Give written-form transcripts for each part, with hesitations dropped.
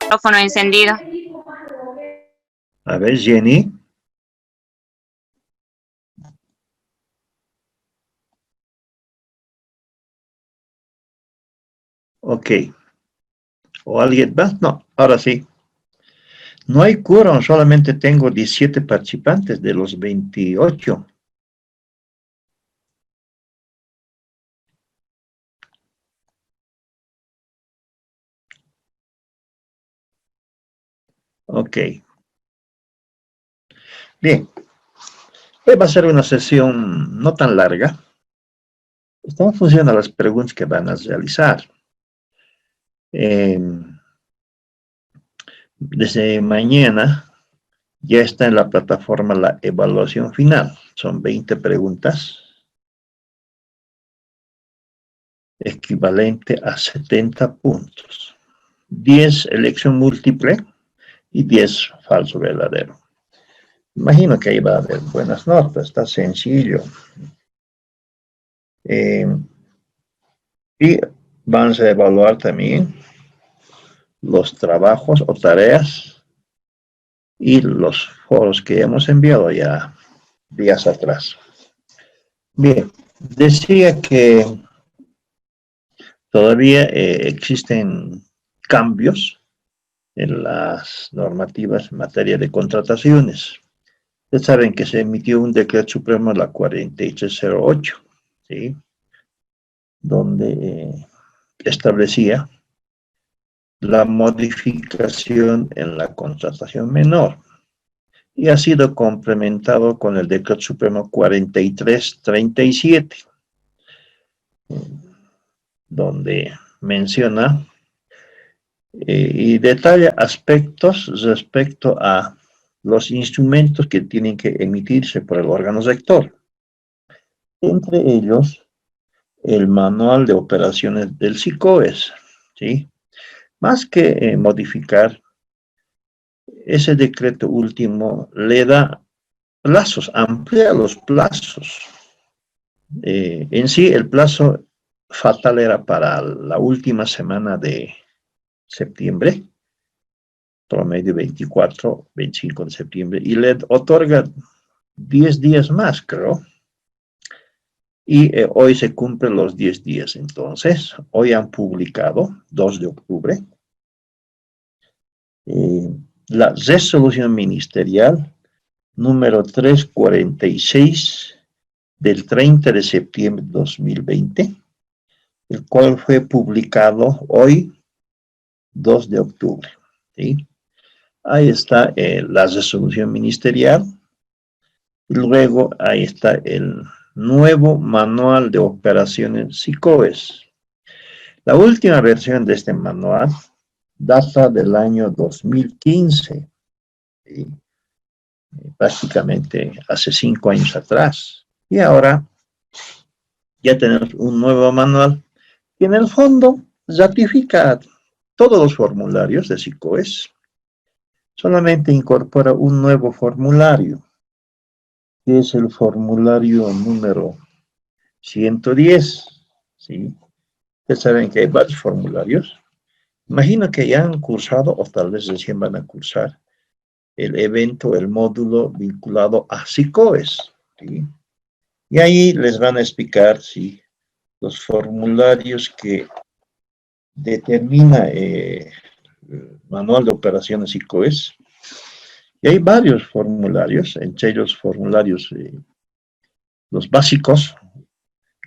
Micrófono encendido. A ver, Jenny. Ok. ¿O alguien más? No, ahora sí. No hay quórum, solamente tengo 17 participantes de los 28. Ok. Bien. Hoy va a ser una sesión no tan larga. Está en función de las preguntas que van a realizar. Desde mañana ya está en la plataforma la evaluación final. Son 20 preguntas, equivalente a 70 puntos. 10 elección múltiple y 10 falso verdadero. Imagino que ahí va a haber buenas notas, está sencillo. Y vamos a evaluar también los trabajos o tareas y los foros que hemos enviado ya días atrás. Bien, decía que todavía existen cambios en las normativas en materia de contrataciones. Ustedes saben que se emitió un decreto supremo, la 4308, ¿sí? Donde establecía la modificación en la contratación menor y ha sido complementado con el decreto supremo 4337, donde menciona y detalla aspectos respecto a los instrumentos que tienen que emitirse por el órgano rector. Entre ellos, el manual de operaciones del SICOES, ¿sí? Más que modificar, ese decreto último le da plazos, amplía los plazos. En sí, el plazo fatal era para la última semana de septiembre, promedio 24, 25 de septiembre, y le otorga 10 días más, creo. Y hoy se cumplen los 10 días. Entonces, hoy han publicado, 2 de octubre, la resolución ministerial número 346 del 30 de septiembre de 2020, el cual fue publicado hoy, 2 de octubre. ¿Sí? Ahí está la resolución ministerial. Y luego ahí está el nuevo manual de operaciones SICOES. La última versión de este manual data del año 2015, ¿sí? Prácticamente hace 5 años atrás. Y ahora ya tenemos un nuevo manual que en el fondo ratifica todos los formularios de SICOES. Solamente incorpora un nuevo formulario, que es el formulario número 110, ¿sí? Ustedes saben que hay varios formularios. Imagino que ya han cursado, o tal vez recién van a cursar, el evento, el módulo vinculado a SICOES, ¿sí? Y ahí les van a explicar, ¿sí?, los formularios que determina el manual de operaciones SICOES. Y hay varios formularios, entre ellos formularios, los básicos,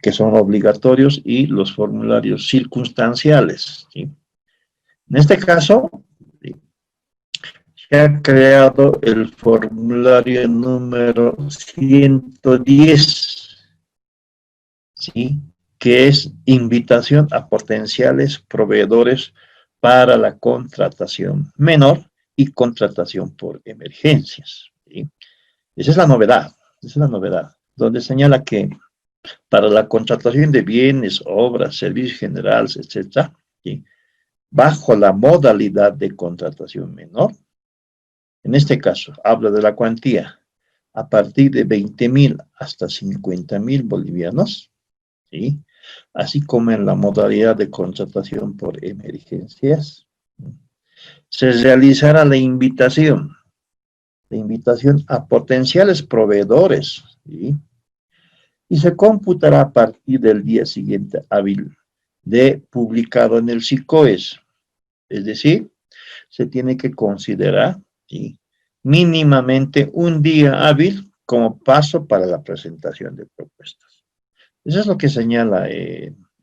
que son obligatorios, y los formularios circunstanciales, ¿sí? En este caso, ¿sí?, se ha creado el formulario número 110, ¿sí?, que es invitación a potenciales proveedores para la contratación menor y contratación por emergencias, ¿sí? Esa es la novedad, donde señala que para la contratación de bienes, obras, servicios generales, etc., ¿sí?, bajo la modalidad de contratación menor, en este caso habla de la cuantía a partir de 20.000 hasta 50.000 bolivianos, ¿sí?, así como en la modalidad de contratación por emergencias, Se realizará la invitación a potenciales proveedores, ¿sí? Y se computará a partir del día siguiente hábil de publicado en el SICOES. Es decir, se tiene que considerar, ¿sí?, mínimamente un día hábil como paso para la presentación de propuestas. Eso es lo que señala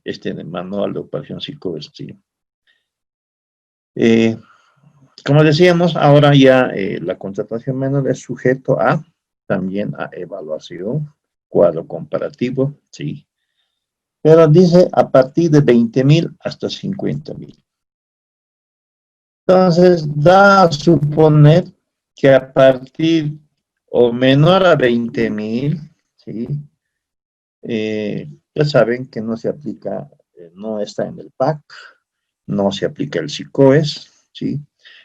este manual de operación SICOES, ¿sí? Eh, Como decíamos, ahora ya la contratación menor es sujeto a también a evaluación, cuadro comparativo, sí. Pero dice a partir de 20.000 hasta 50.000. Entonces, da a suponer que a partir o menor a 20.000, sí, ya saben que no se aplica, no está en el PAC, no se aplica el SICOES, sí.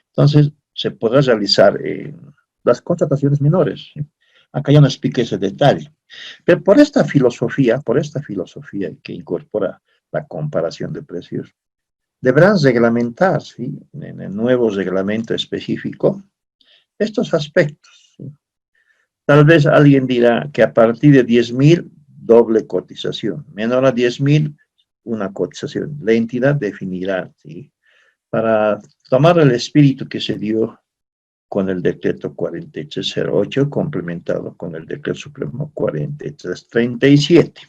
Entonces, se podrá realizar las contrataciones menores, ¿sí? Acá ya no expliqué ese detalle. Pero por esta filosofía que incorpora la comparación de precios, deberán reglamentar, ¿sí?, en el nuevo reglamento específico estos aspectos, ¿sí? Tal vez alguien dirá que a partir de 10.000, doble cotización. Menor a 10.000, una cotización. La entidad definirá, ¿sí?, para tomar el espíritu que se dio con el decreto 4308, complementado con el decreto supremo 4337.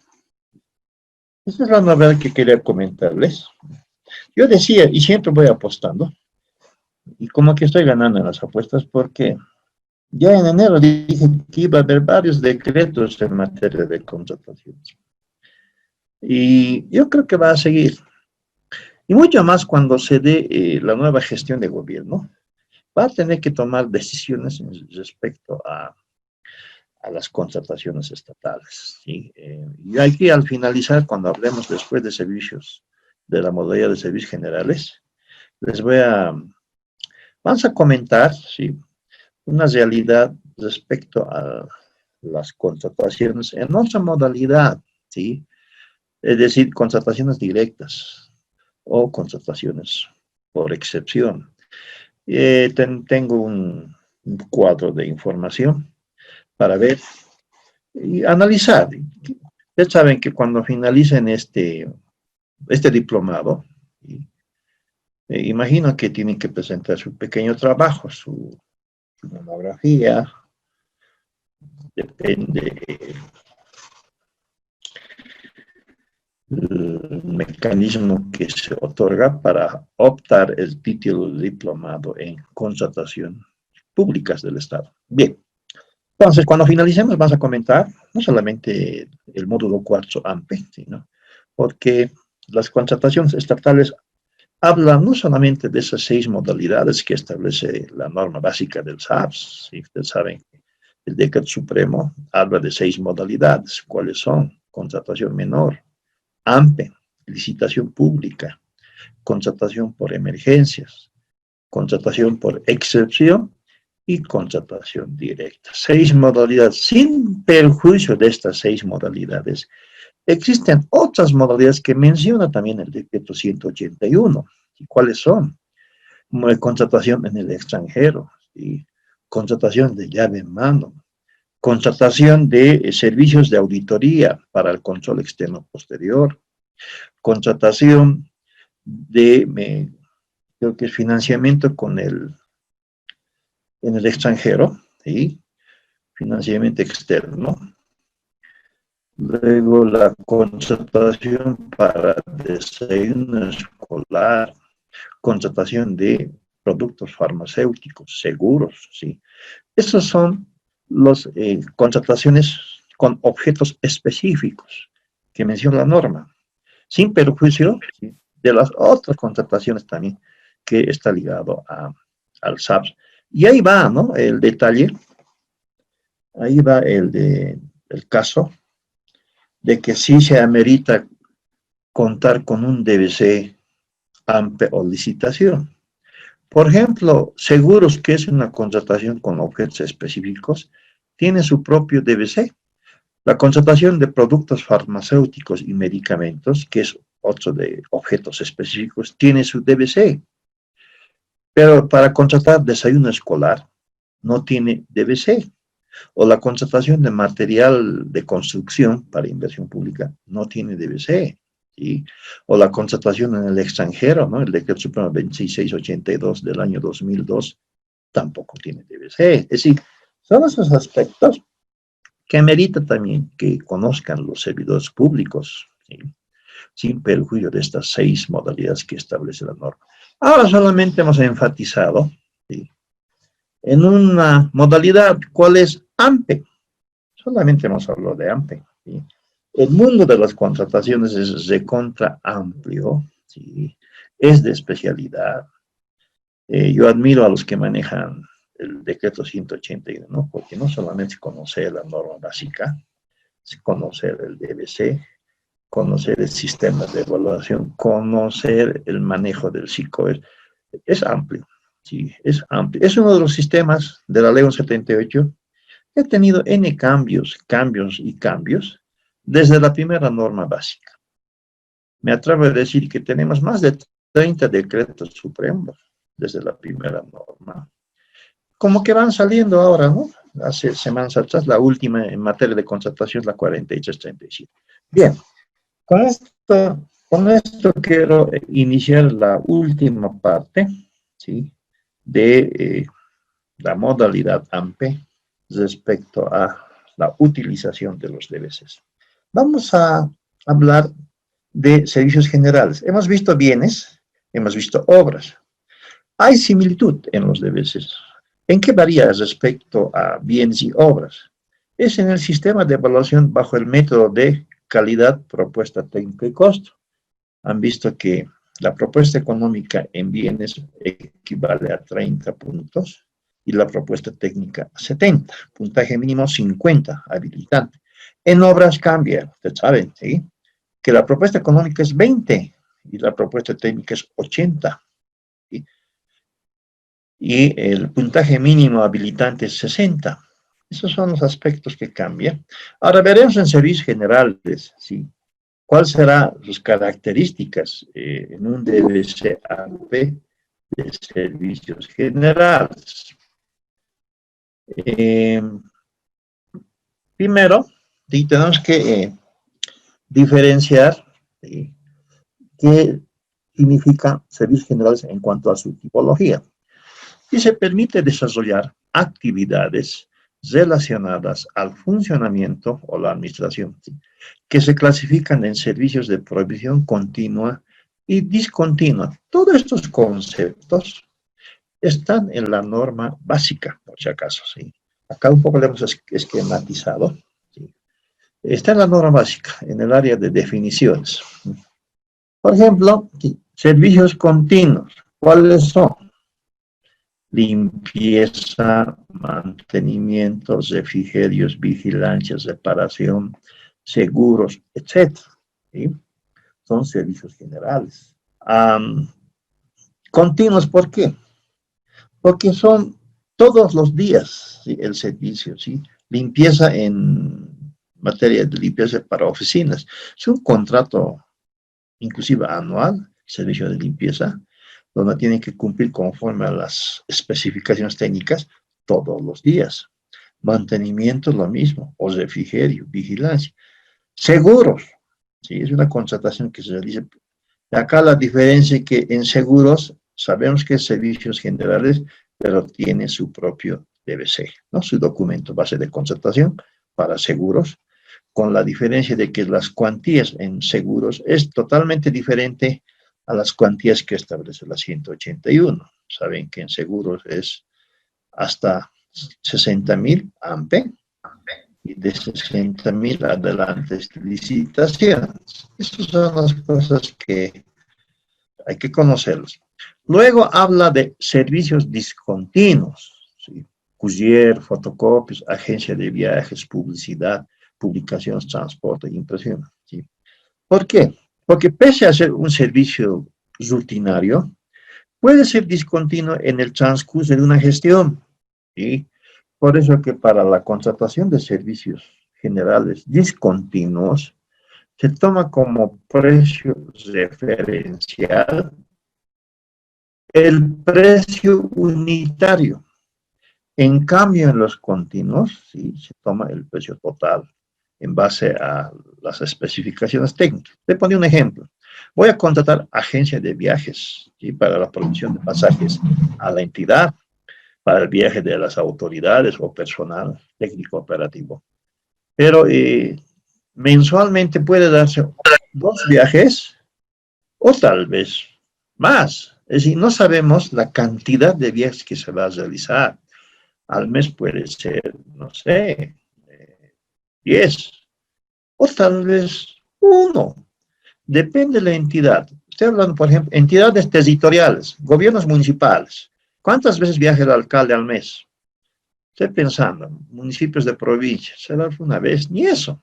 Esa es la novedad que quería comentarles. Yo decía, y siempre voy apostando, y como que estoy ganando en las apuestas, porque ya en enero dije que iba a haber varios decretos en materia de contrataciones. Y yo creo que va a seguir. Y mucho más cuando se dé la nueva gestión de gobierno, va a tener que tomar decisiones respecto a las contrataciones estatales, ¿sí? Y aquí al finalizar, cuando hablemos después de servicios, de la modalidad de servicios generales, les vamos a comentar, ¿sí?, una realidad respecto a las contrataciones en otra modalidad, ¿sí? Es decir, contrataciones directas o contrataciones por excepción. Tengo un cuadro de información para ver y analizar. Ustedes saben que cuando finalicen este diplomado, imagino que tienen que presentar su pequeño trabajo, su monografía, depende del mecanismo que se otorga para optar el título de diplomado en contratación públicas del Estado. Bien, entonces cuando finalicemos vamos a comentar no solamente el módulo 4 AMPE, sino porque las contrataciones estatales hablan no solamente de esas 6 modalidades que establece la norma básica del SAPS, ¿sí? Ustedes saben, el decreto supremo habla de 6 modalidades. ¿Cuáles son? Contratación menor, AMPE, licitación pública, contratación por emergencias, contratación por excepción y contratación directa. 6 modalidades. Sin perjuicio de estas 6 modalidades, existen otras modalidades que menciona también el decreto 181. ¿Y cuáles son? Contratación en el extranjero, ¿sí?, contratación de llave en mano, contratación de servicios de auditoría para el control externo posterior, contratación de, creo que es financiamiento en el extranjero, ¿sí?, financiamiento externo. Luego la contratación para desayuno escolar, contratación de productos farmacéuticos, seguros, ¿sí? Esos son las contrataciones con objetos específicos que menciona la norma, sin perjuicio, ¿sí?, de las otras contrataciones también que está ligado al SAPS. Y ahí va, ¿no?, el detalle, ahí va el caso de que sí se amerita contar con un DBC AMPE o licitación. Por ejemplo, seguros, que es una contratación con objetos específicos, tiene su propio DBC. La contratación de productos farmacéuticos y medicamentos, que es otro de objetos específicos, tiene su DBC. Pero para contratar desayuno escolar no tiene DBC. O la contratación de material de construcción para inversión pública no tiene DBC. ¿Sí? O la contratación en el extranjero, ¿no? El Decreto Supremo 2682 del año 2002 tampoco tiene DBC. Es decir, son esos aspectos que amerita también que conozcan los servidores públicos, ¿sí? Sin perjuicio de estas 6 modalidades que establece la norma. Ahora solamente hemos enfatizado, ¿sí?, en una modalidad, ¿cuál es AMPE? Solamente hemos hablado de AMPE, ¿sí? El mundo de las contrataciones es recontra amplio, ¿sí? Es de especialidad. Yo admiro a los que manejan el decreto 181, ¿no? Porque no solamente conocer la norma básica, es conocer el DBC, conocer el sistema de evaluación, conocer el manejo del psicoes. Es amplio, sí, es amplio. Es uno de los sistemas de la ley 78 que ha tenido N cambios, cambios y cambios desde la primera norma básica. Me atrevo a decir que tenemos más de 30 decretos supremos desde la primera norma. Como que van saliendo ahora, ¿no? Hace semanas atrás, la última en materia de contratación es la 4337. Bien, con esto quiero iniciar la última parte, ¿sí?, de la modalidad AMPE respecto a la utilización de los DBCs. Vamos a hablar de servicios generales. Hemos visto bienes, hemos visto obras. Hay similitud en los DBCs. ¿En qué varía respecto a bienes y obras? Es en el sistema de evaluación bajo el método de calidad, propuesta técnica y costo. Han visto que la propuesta económica en bienes equivale a 30 puntos y la propuesta técnica a 70, puntaje mínimo 50, habilitante. En obras cambia, ustedes saben, ¿sí?, que la propuesta económica es 20 y la propuesta técnica es 80. ¿Sí? Y el puntaje mínimo habilitante es 60. Esos son los aspectos que cambian. Ahora veremos en servicios generales, ¿sí?, ¿cuáles serán sus características en un DBCAP de servicios generales? Eh, Primero, tenemos que diferenciar qué significa servicios generales en cuanto a su tipología. Y se permite desarrollar actividades relacionadas al funcionamiento o la administración, ¿sí?, que se clasifican en servicios de provisión continua y discontinua. Todos estos conceptos están en la norma básica, por si acaso, ¿sí? Acá un poco lo hemos esquematizado, ¿sí? Está en la norma básica, en el área de definiciones. Por ejemplo, servicios continuos. ¿Cuáles son? Limpieza, mantenimiento, refrigerios, vigilancia, reparación, seguros, etc. ¿Sí? Son servicios generales. Continuos, ¿por qué? Porque son todos los días, ¿sí?, el servicio, ¿sí? Limpieza en materia de limpieza para oficinas. Es un contrato inclusive anual, servicio de limpieza, donde tienen que cumplir conforme a las especificaciones técnicas todos los días. Mantenimiento lo mismo, o refrigerio, vigilancia. Seguros, ¿sí?, es una contratación que se realiza. Acá la diferencia es que en seguros sabemos que es servicios generales, pero tiene su propio DBC, ¿no?, su documento base de contratación para seguros, con la diferencia de que las cuantías en seguros es totalmente diferente a las cuantías que establece la 181. Saben que en seguros es hasta 60.000 AMPE y de 60.000 adelante licitaciones. Esas son las cosas que hay que conocerlos. Luego habla de servicios discontinuos, ¿sí? Courier, fotocopias, agencia de viajes, publicidad, publicaciones, transporte, impresión, ¿sí? ¿Por qué? Porque pese a ser un servicio rutinario, puede ser discontinuo en el transcurso de una gestión, ¿sí? Por eso que para la contratación de servicios generales discontinuos, se toma como precio referencial el precio unitario. En cambio, en los continuos, ¿sí?, se toma el precio total en base a las especificaciones técnicas. Le pongo un ejemplo. Voy a contratar agencia de viajes, ¿sí?, para la provisión de pasajes a la entidad, para el viaje de las autoridades o personal técnico operativo. Pero mensualmente puede darse 2 viajes o tal vez más. Es decir, no sabemos la cantidad de viajes que se va a realizar. Al mes puede ser, no sé, 10 o tal vez uno. Depende de la entidad. Estoy hablando, por ejemplo, entidades territoriales, gobiernos municipales. ¿Cuántas veces viaja el alcalde al mes? Estoy pensando, municipios de provincia, será una vez, ni eso.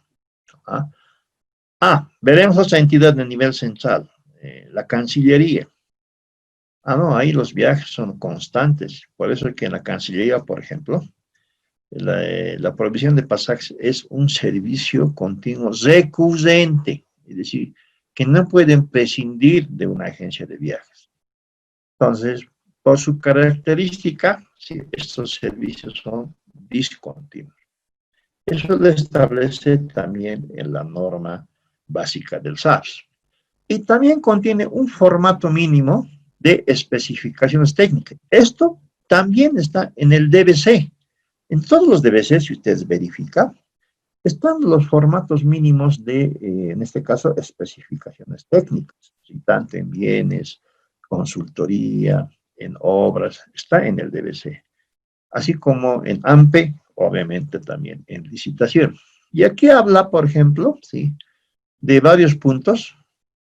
¿Ah? Veremos otra entidad de nivel central, la Cancillería. No, ahí los viajes son constantes. Por eso es que en la Cancillería, por ejemplo, la provisión de pasajes es un servicio continuo recurrente. Es decir, que no pueden prescindir de una agencia de viajes. Entonces, por su característica, sí, estos servicios son discontinuos. Eso lo establece también en la norma básica del SARS. Y también contiene un formato mínimo de especificaciones técnicas. Esto también está en el DBC. En todos los DBC, si ustedes verifican, están los formatos mínimos de, en este caso, especificaciones técnicas, ¿sí?, tanto en bienes, consultoría, en obras, está en el DBC, así como en AMPE, obviamente también en licitación. Y aquí habla, por ejemplo, ¿sí?, de varios puntos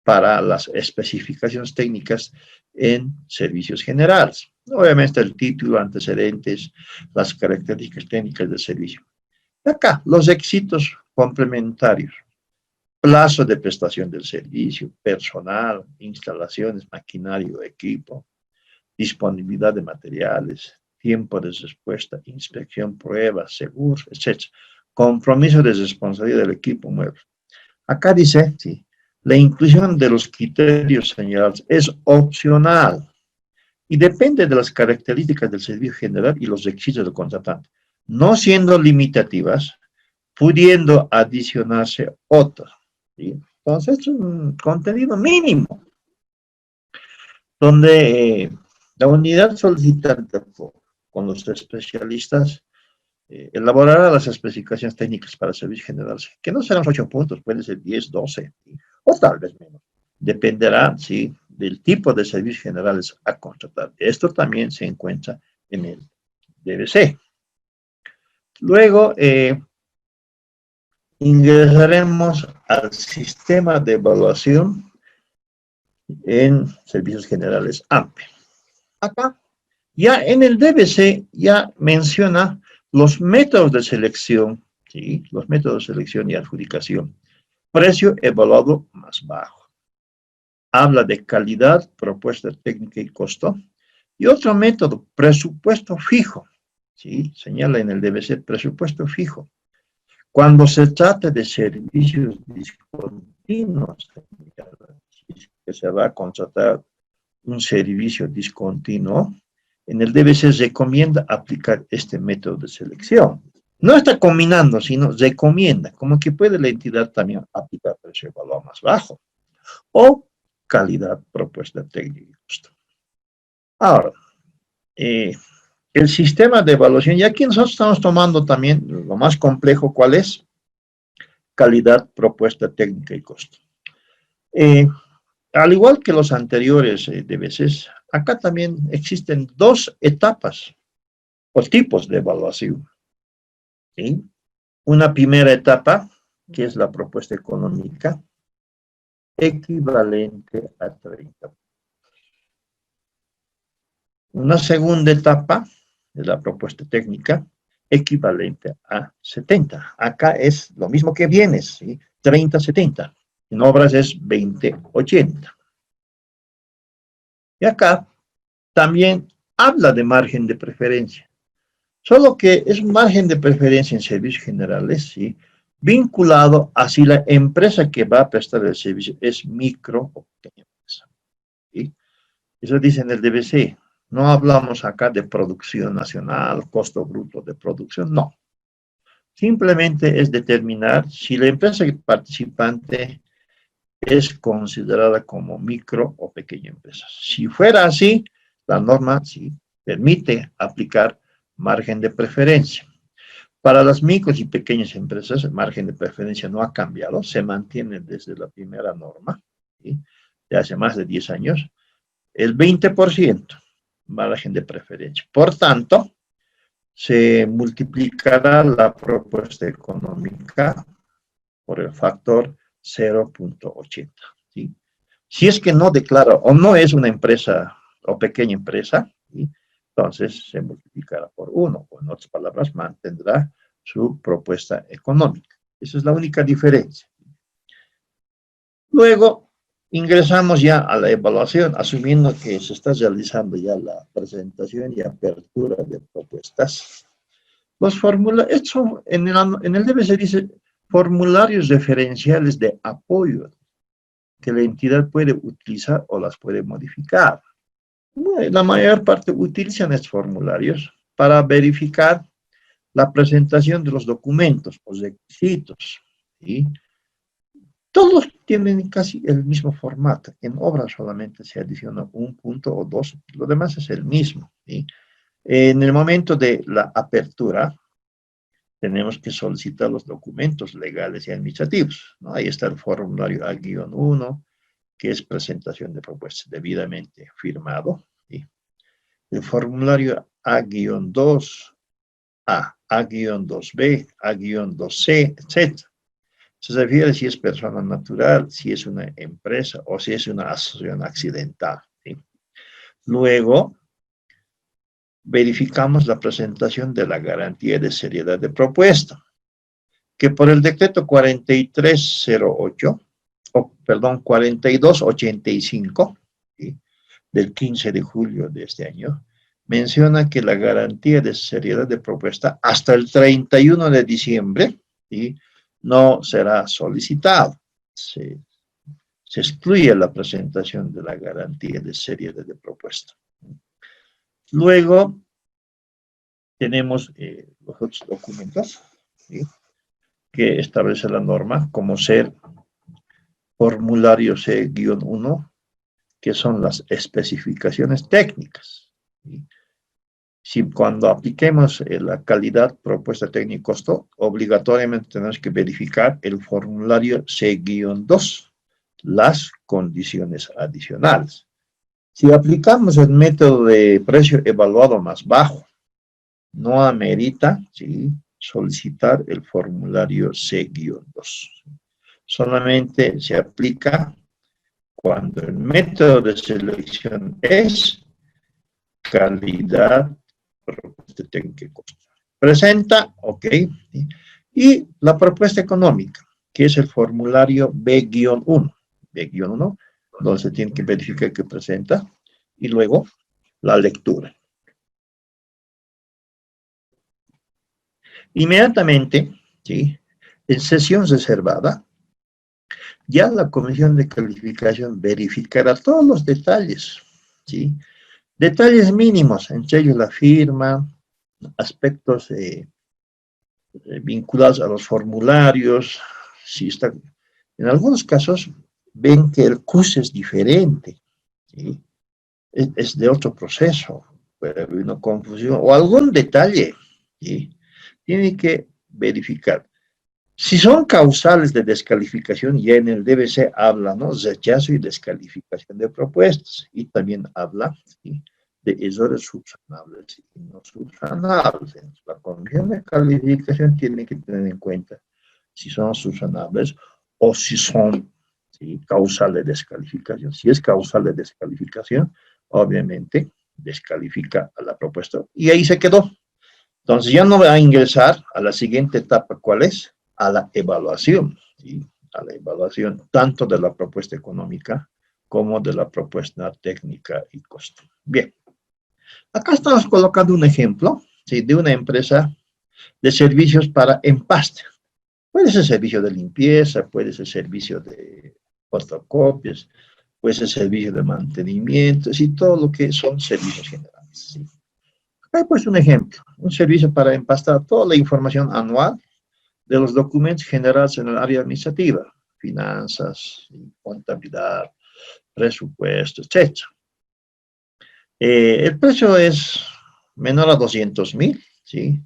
para las especificaciones técnicas en servicios generales. Obviamente el título, antecedentes, las características técnicas del servicio. Acá, los requisitos complementarios: plazo de prestación del servicio, personal, instalaciones, maquinario, equipo, disponibilidad de materiales, tiempo de respuesta, inspección, pruebas, seguros, etc. Compromiso de responsabilidad del equipo mueble. Acá dice, sí, la inclusión de los criterios señalados es opcional y depende de las características del servicio general y los requisitos del contratante, no siendo limitativas, pudiendo adicionarse otras, ¿sí? Entonces, es un contenido mínimo, donde la unidad solicitante con los especialistas elaborará las especificaciones técnicas para servicios generales, que no serán 8 puntos, pueden ser 10, 12, ¿sí?, o tal vez menos. Dependerá, ¿sí?, del tipo de servicios generales a contratar. Esto también se encuentra en el DBC. Luego, ingresaremos al sistema de evaluación en servicios generales AMPE. Acá, ya en el DBC, ya menciona los métodos de selección, ¿sí?, los métodos de selección y adjudicación. Precio evaluado más bajo. Habla de calidad, propuesta técnica y costo. Y otro método, presupuesto fijo, ¿sí?, señala en el DBC presupuesto fijo. Cuando se trata de servicios discontinuos, que se va a contratar un servicio discontinuo, en el DBC recomienda aplicar este método de selección. No está combinando, sino recomienda, como que puede la entidad también aplicar precio evaluado más bajo, o calidad, propuesta técnica y costo. Ahora, el sistema de evaluación, y aquí nosotros estamos tomando también lo más complejo, ¿cuál es? Calidad, propuesta técnica y costo. Al igual que los anteriores DBCs, acá también existen 2 etapas o tipos de evaluación, ¿sí? Una primera etapa, que es la propuesta económica, equivalente a 30. Una segunda etapa, de la propuesta técnica, equivalente a 70. Acá es lo mismo que bienes, ¿sí?, 30-70. En obras es 20-80. Y acá también habla de margen de preferencia. Solo que es un margen de preferencia en servicios generales, ¿sí?, vinculado a si la empresa que va a prestar el servicio es micro o pequeña empresa, ¿sí? Eso dice en el DBC. No hablamos acá de producción nacional, costo bruto de producción, no. Simplemente es determinar si la empresa participante es considerada como micro o pequeña empresa. Si fuera así, la norma sí permite aplicar margen de preferencia. Para las micros y pequeñas empresas, el margen de preferencia no ha cambiado, se mantiene desde la primera norma, ¿sí? De hace más de 10 años, el 20% margen de preferencia. Por tanto, se multiplicará la propuesta económica por el factor 0.80. ¿Sí? Si es que no declara o no es una empresa o pequeña empresa, ¿sí? Entonces se multiplicará por 1, o en otras palabras, mantendrá su propuesta económica. Esa es la única diferencia. Luego, ingresamos ya a la evaluación, asumiendo que se está realizando ya la presentación y apertura de propuestas. Los formularios, en el DB se dice formularios referenciales de apoyo que la entidad puede utilizar o las puede modificar. Bueno, la mayor parte utilizan estos formularios para verificar la presentación de los documentos o requisitos. ¿Sí? Todos tienen casi el mismo formato. En obra solamente se adiciona un punto o dos, lo demás es el mismo. ¿Sí? En el momento de la apertura, tenemos que solicitar los documentos legales y administrativos, ¿no? Ahí está el formulario A-1, que es presentación de propuestas debidamente firmado. ¿Sí? El formulario A-2, A-2B, A-2C, etc. Se refiere si es persona natural, si es una empresa o si es una asociación accidental. ¿Sí? Luego, verificamos la presentación de la garantía de seriedad de propuesta, que por el decreto 4308, perdón, 4285, ¿sí? Del 15 de julio de este año, menciona que la garantía de seriedad de propuesta hasta el 31 de diciembre, ¿sí? No será solicitado. Se excluye la presentación de la garantía de seriedad de propuesta. Luego, tenemos los otros documentos, ¿sí? Que establece la norma, como ser formulario C-1, que son las especificaciones técnicas. ¿Sí? Si cuando apliquemos la calidad, propuesta técnica y costo, obligatoriamente tenemos que verificar el formulario C-2, las condiciones adicionales. Si aplicamos el método de precio evaluado más bajo, no amerita, ¿sí?, solicitar el formulario C-2. Solamente se aplica cuando el método de selección es calidad, propuesta técnica y costo. Presenta, ok, y la propuesta económica, que es el formulario B-1, B-1, donde se tiene que verificar que presenta, y luego la lectura. Inmediatamente, ¿sí?, en sesión reservada, ya la comisión de calificación verificará todos los detalles, ¿sí? Detalles mínimos, entre ellos la firma, aspectos vinculados a los formularios, si está, en algunos casos ven que el CUS es diferente, ¿sí? Es de otro proceso, puede haber una confusión o algún detalle, ¿sí? Tiene que verificar. Si son causales de descalificación, ya en el DBC habla, ¿no?, rechazo y descalificación de propuestas, y también habla, ¿sí?, de errores subsanables y no subsanables. La comisión de calificación tiene que tener en cuenta si son subsanables o si son, ¿sí?, causal de descalificación. Si es causal de descalificación, obviamente descalifica a la propuesta y ahí se quedó. Entonces ya no va a ingresar a la siguiente etapa. ¿Cuál es? A la evaluación, ¿sí?, a la evaluación tanto de la propuesta económica como de la propuesta técnica y costo. Bien, acá estamos colocando un ejemplo, ¿sí?, de una empresa de servicios para empaste. Puede ser servicio de limpieza, puede ser servicio de fotocopias, pues el servicio de mantenimiento, y todo lo que son servicios generales. ¿Sí? Hay pues un ejemplo, un servicio para empastar toda la información anual de los documentos generados en el área administrativa, finanzas, contabilidad, presupuesto, etc. El precio es menor a 200.000, ¿sí?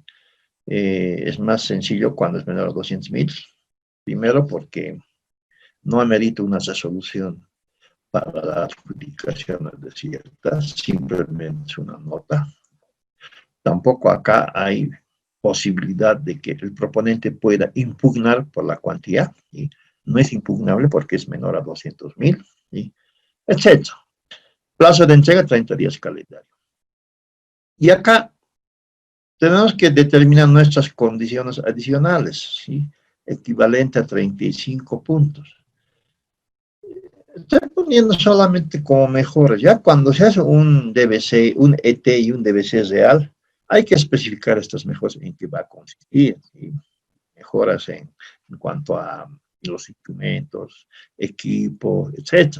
Es más sencillo cuando es menor a 200.000. Primero porque no amerita una resolución para las adjudicaciones desiertas, simplemente es una nota. Tampoco acá hay posibilidad de que el proponente pueda impugnar por la cuantía, ¿sí? No es impugnable porque es menor a 200.000, ¿sí? Etc. Plazo de entrega, 30 días calendario. Y acá tenemos que determinar nuestras condiciones adicionales, ¿sí? Equivalente a 35 puntos. Estoy poniendo solamente como mejoras. Ya cuando se hace un DBC, un ET y un DBC real, hay que especificar estas mejoras en qué va a consistir, ¿sí? Mejoras en cuanto a los instrumentos, equipo, etc.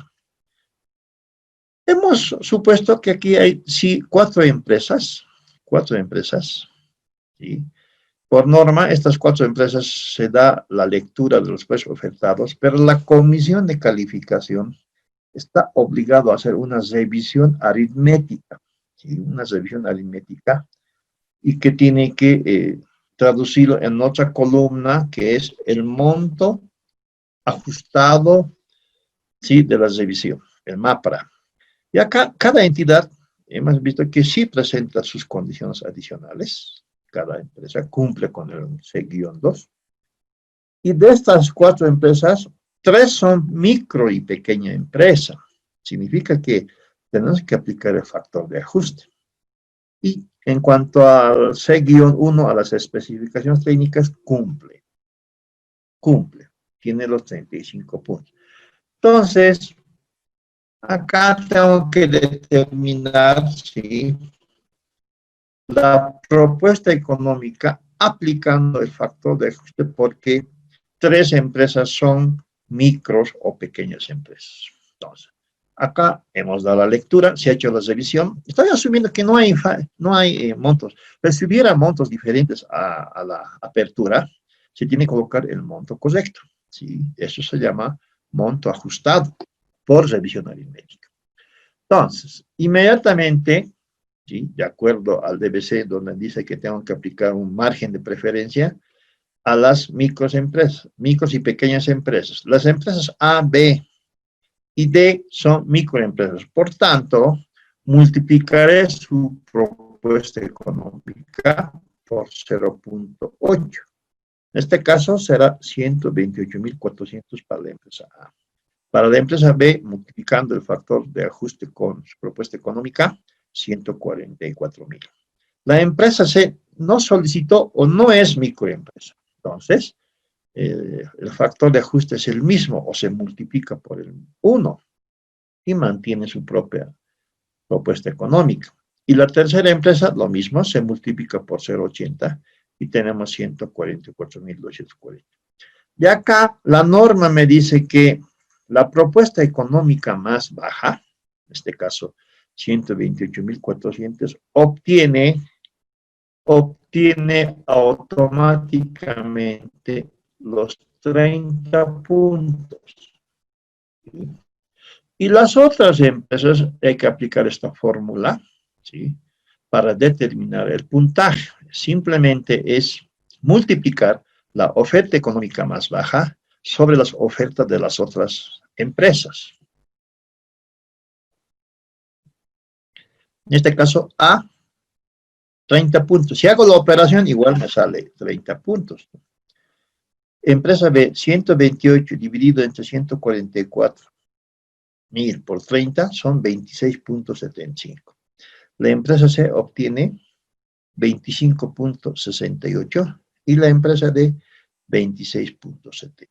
Hemos supuesto que aquí hay, sí, cuatro empresas, ¿sí? Por norma, estas cuatro empresas se da la lectura de los precios ofertados, pero la comisión de calificación está obligado a hacer una revisión aritmética, ¿sí? Una revisión aritmética y que tiene que traducirlo en otra columna que es el monto ajustado, ¿sí? De la revisión, el MAPRA. Y acá cada entidad hemos visto que sí presenta sus condiciones adicionales. Cada empresa cumple con el C-2. Y de estas cuatro empresas, tres son micro y pequeña empresa. Significa que tenemos que aplicar el factor de ajuste. Y en cuanto al C-1, a las especificaciones técnicas, cumple. Tiene los 35 puntos. Entonces, acá tengo que determinar si la propuesta económica aplicando el factor de ajuste porque tres empresas son micros o pequeñas empresas. Entonces, acá hemos dado la lectura, se ha hecho la revisión. Estoy asumiendo que no hay montos, pero si hubiera montos diferentes a la apertura, se tiene que colocar el monto correcto. ¿Sí? Eso se llama monto ajustado por revisión aritmética. Entonces, inmediatamente, ¿sí? De acuerdo al DBC, donde dice que tengo que aplicar un margen de preferencia a las micros y pequeñas empresas. Las empresas A, B y D son microempresas. Por tanto, multiplicaré su propuesta económica por 0.8. En este caso será 128.400 para la empresa A. Para la empresa B, multiplicando el factor de ajuste con su propuesta económica, 144.000. La empresa C no solicitó o no es microempresa. Entonces, el factor de ajuste es el mismo o se multiplica por el 1 y mantiene su propia propuesta económica. Y la tercera empresa, lo mismo, se multiplica por 0.80 y tenemos 144.240. Y acá la norma me dice que la propuesta económica más baja, en este caso 128.400, obtiene automáticamente los 30 puntos. ¿Sí? Y las otras empresas hay que aplicar esta fórmula, ¿sí? Para determinar el puntaje. Simplemente es multiplicar la oferta económica más baja sobre las ofertas de las otras empresas. En este caso, A, 30 puntos. Si hago la operación, igual me sale 30 puntos. Empresa B, 128 dividido entre 144.000 por 30 son 26.75. La empresa C obtiene 25.68 y la empresa D 26.70.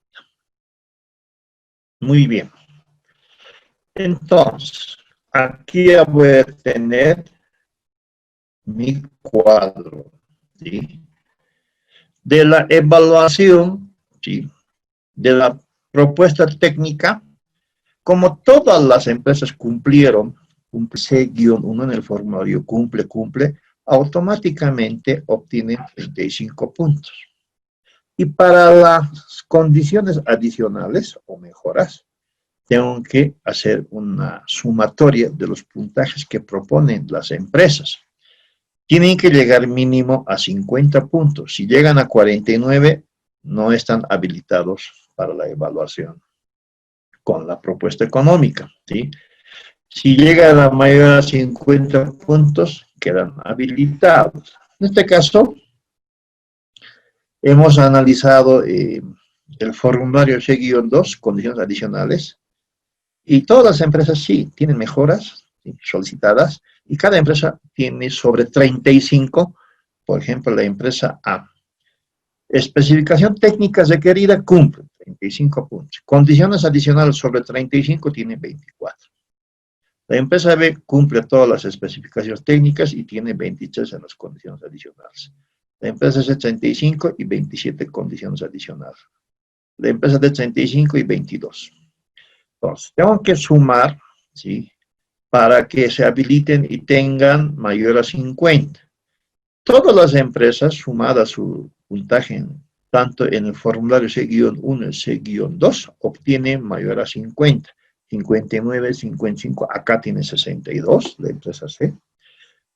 Muy bien. Entonces, aquí voy a tener mi cuadro, ¿sí? De la evaluación, ¿sí? De la propuesta técnica Como todas las empresas cumplieron, cumple C-1 en el formulario, cumple, automáticamente obtienen 35 puntos. Y para las condiciones adicionales o mejoras, tengo que hacer una sumatoria de los puntajes que proponen las empresas. Tienen que llegar mínimo a 50 puntos. Si llegan a 49, no están habilitados para la evaluación con la propuesta económica, ¿sí? Si llega a la mayoría de 50 puntos, quedan habilitados. En este caso, hemos analizado el formulario C-2, condiciones adicionales, y todas las empresas sí tienen mejoras, ¿sí?, solicitadas, y cada empresa tiene sobre 35, por ejemplo, la empresa A. Especificación técnica requerida, cumple, 35 puntos. Condiciones adicionales sobre 35, tiene 24. La empresa B cumple todas las especificaciones técnicas y tiene 23 en las condiciones adicionales. La empresa C 35 y 27 condiciones adicionales. La empresa D 35 y 22. Entonces, tengo que sumar, ¿sí?, para que se habiliten y tengan mayor a 50. Todas las empresas, sumadas su puntaje, tanto en el formulario C-1 y C-2, obtienen mayor a 50. 59, 55, acá tiene 62, la empresa C.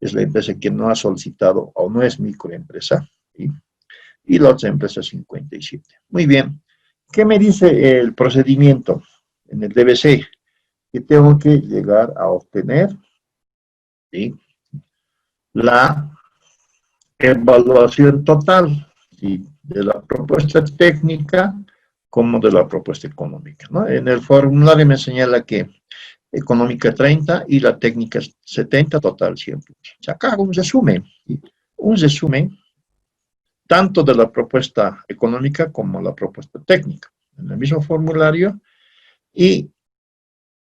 Es la empresa que no ha solicitado o no es microempresa, ¿sí?, y la otra empresa 57. Muy bien. ¿Qué me dice el procedimiento en el DBC? Que tengo que llegar a obtener, ¿sí?, la evaluación total, ¿sí?, de la propuesta técnica como de la propuesta económica, ¿no? En el formulario me señala que económica 30 y la técnica 70, total 100 puntos. Acá hago un resumen, ¿sí?, un resumen tanto de la propuesta económica como la propuesta técnica, en el mismo formulario, y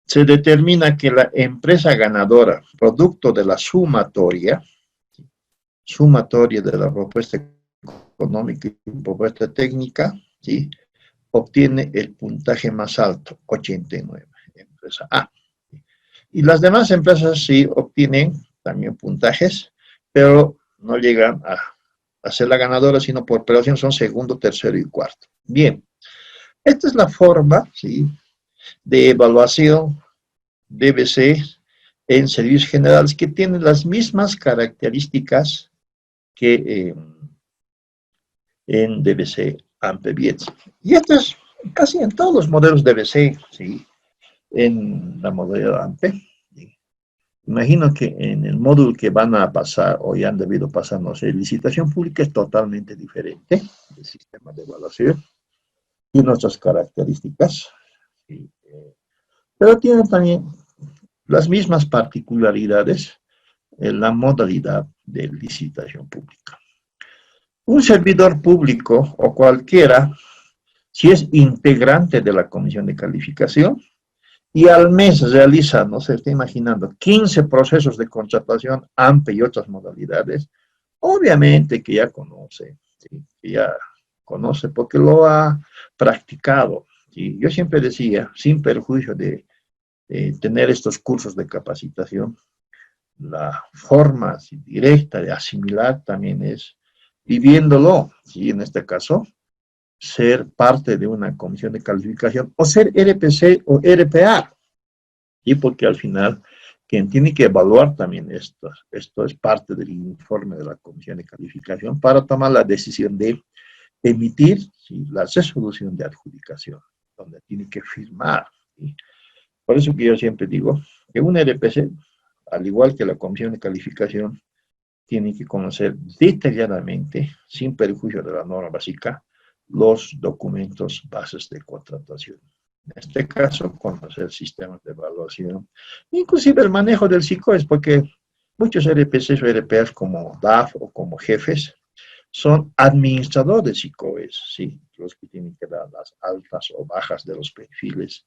se determina que la empresa ganadora, producto de la sumatoria de la propuesta económica y propuesta técnica, ¿sí?, obtiene el puntaje más alto, 89, empresa A. Y las demás empresas sí obtienen también puntajes, pero no llegan a ser la ganadora, sino por operación son segundo, tercero y cuarto. Bien, esta es la forma, ¿sí?, de evaluación DBC en servicios generales, que tienen las mismas características que en DBC AMPE-BIETS. Y esto es casi en todos los modelos DBC, ¿sí?, en la modalidad AMPE. Imagino que en el módulo que van a pasar o ya han debido pasar, no sé, licitación pública, es totalmente diferente el sistema de evaluación y nuestras características, ¿sí?, pero tiene también las mismas particularidades en la modalidad de licitación pública. Un servidor público o cualquiera, si es integrante de la comisión de calificación y al mes realiza, no se está imaginando, 15 procesos de contratación AMPE y otras modalidades, obviamente que ya conoce, ¿sí?, que ya conoce porque lo ha practicado. ¿Sí? Yo siempre decía, sin perjuicio de tener estos cursos de capacitación, la forma directa de asimilar también es viviéndolo, ¿sí?, en este caso, ser parte de una comisión de calificación o ser RPC o RPA, y porque al final quien tiene que evaluar también esto es parte del informe de la comisión de calificación para tomar la decisión de emitir, ¿sí?, la resolución de adjudicación, donde tiene que firmar, ¿sí? Por eso que yo siempre digo que un RPC, al igual que la comisión de calificación, tiene que conocer detalladamente, sin perjuicio de la norma básica, los documentos bases de contratación. En este caso, conocer sistemas de evaluación, inclusive el manejo del SICOES, porque muchos RPCs o RPAs como DAF o como jefes son administradores de SICOES, ¿sí?, los que tienen que dar las altas o bajas de los perfiles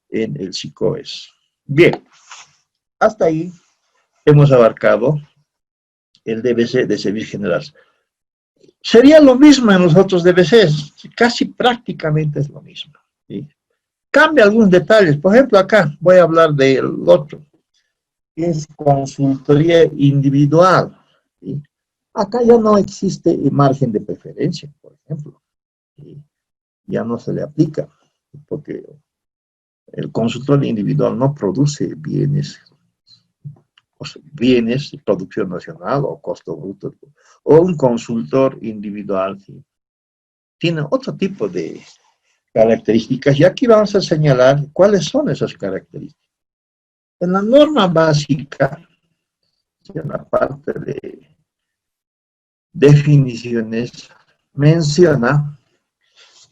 en el SICOES. Bien, hasta ahí hemos abarcado el DBC de servicios generales. Sería lo mismo en los otros DBCs, casi prácticamente es lo mismo, ¿sí? cambia algunos detalles. Por ejemplo, acá voy a hablar del otro, que es consultoría individual. ¿Sí? Acá ya no existe margen de preferencia, por ejemplo. ¿Sí? Ya no se le aplica, porque el consultor individual no produce bienes, bienes de producción nacional o costo bruto, o un consultor individual, ¿sí? Tiene otro tipo de características, y aquí vamos a señalar cuáles son esas características. En la norma básica, en la parte de definiciones, menciona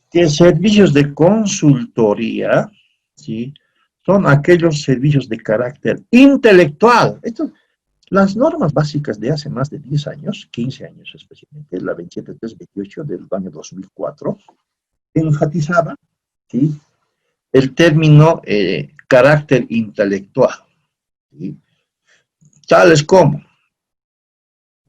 que servicios de consultoría, ¿sí?, son aquellos servicios de carácter intelectual. Las normas básicas de hace más de 10 años, 15 años especialmente, la 27328 del año 2004, enfatizaba, ¿sí?, el término carácter intelectual, ¿sí?, tales como,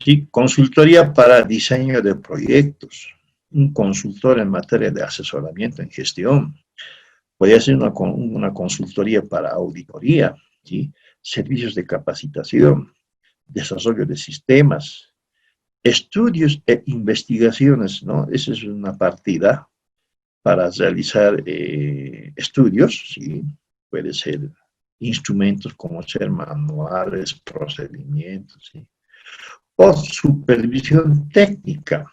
¿sí?, consultoría para diseño de proyectos, un consultor en materia de asesoramiento en gestión, podría ser una consultoría para auditoría, ¿sí?, servicios de capacitación, desarrollo de sistemas, estudios e investigaciones, ¿no? Esa es una partida para realizar estudios, ¿sí? Puede ser instrumentos como ser manuales, procedimientos, ¿sí? O supervisión técnica,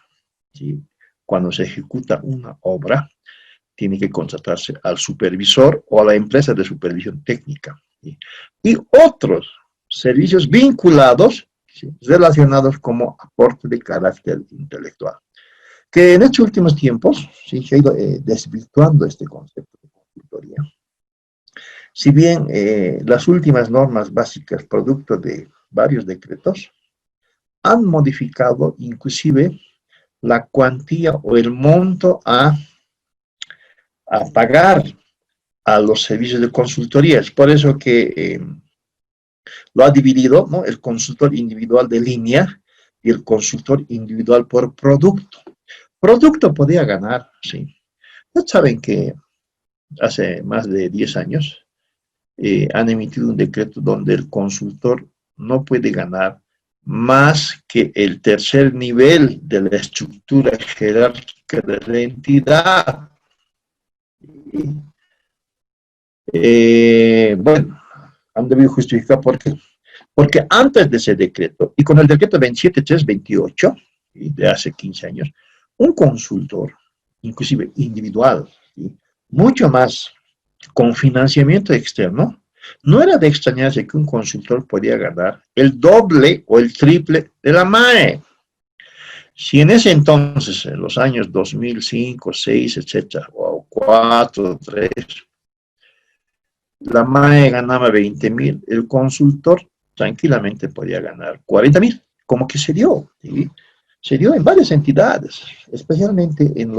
¿sí? Cuando se ejecuta una obra, tiene que contratarse al supervisor o a la empresa de supervisión técnica, ¿sí? Y otros servicios vinculados, ¿sí?, relacionados como aporte de carácter intelectual, que en estos últimos tiempos, ¿sí?, se ha ido desvirtuando este concepto de consultoría. Si bien las últimas normas básicas, producto de varios decretos, han modificado inclusive la cuantía o el monto a pagar a los servicios de consultoría. Es por eso que lo ha dividido, ¿no?, el consultor individual de línea y el consultor individual por producto. Producto podía ganar, sí. Ya saben que hace más de 10 años han emitido un decreto donde el consultor no puede ganar más que el tercer nivel de la estructura jerárquica de la entidad. Bueno, han debido justificar por qué. Porque antes de ese decreto, y con el decreto 27328, de hace 15 años, un consultor, inclusive individual, ¿sí?, mucho más con financiamiento externo, no era de extrañarse que un consultor podía ganar el doble o el triple de la MAE. Si en ese entonces, en los años 2005, 6, etcétera, o 4, 3, la MAE ganaba 20.000, el consultor tranquilamente podía ganar 40.000, como que se dio, ¿sí? Se dio en varias entidades, especialmente en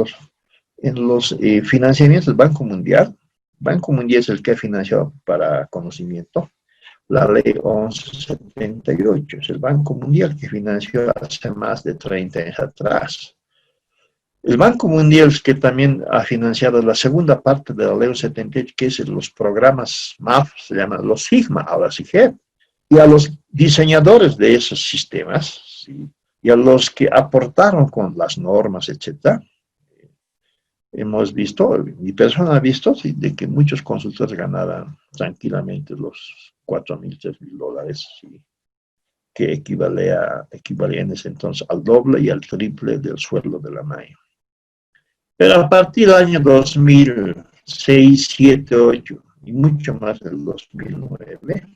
los financiamientos del Banco Mundial. Banco Mundial es el que ha financiado, para conocimiento, la ley 1178. Es el Banco Mundial que financió hace más de 30 años atrás. El Banco Mundial es que también ha financiado la segunda parte de la ley 78, que es los programas MAF, se llaman los SIGMA, ahora SIGEP, y a los diseñadores de esos sistemas, ¿sí?, y a los que aportaron con las normas, etcétera. Hemos visto, mi persona ha visto, sí, de que muchos consultores ganaban tranquilamente los 4.000, 3.000 dólares, ¿sí?, que equivalía en ese entonces al doble y al triple del sueldo de la MAE. Pero a partir del año 2006, 7, 8 y mucho más del 2009,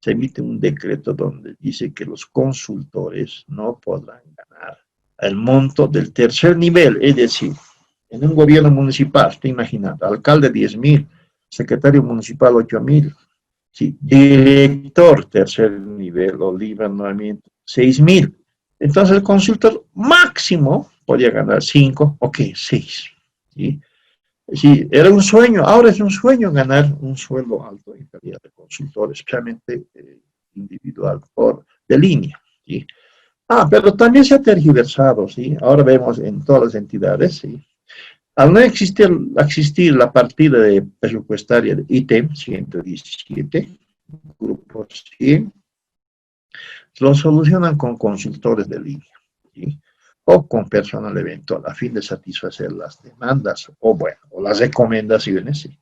se emite un decreto donde dice que los consultores no podrán ganar el monto del tercer nivel, es decir, en un gobierno municipal, te imaginas, alcalde 10.000, secretario municipal 8.000, ¿sí?, director tercer nivel o libre nombramiento 6.000. Entonces el consultor máximo podía ganar 5, ok, 6. ¿Sí? Sí, era un sueño, ahora es un sueño ganar un sueldo alto en calidad de consultor, especialmente individual, de línea. ¿Sí? Pero también se ha tergiversado, ¿sí? Ahora vemos en todas las entidades, ¿sí?, Al no existir la partida presupuestaria de ítem 117, grupo 100, lo solucionan con consultores de línea, ¿sí? O con personal eventual a fin de satisfacer las demandas o, bueno, o las recomendaciones. ¿Sí?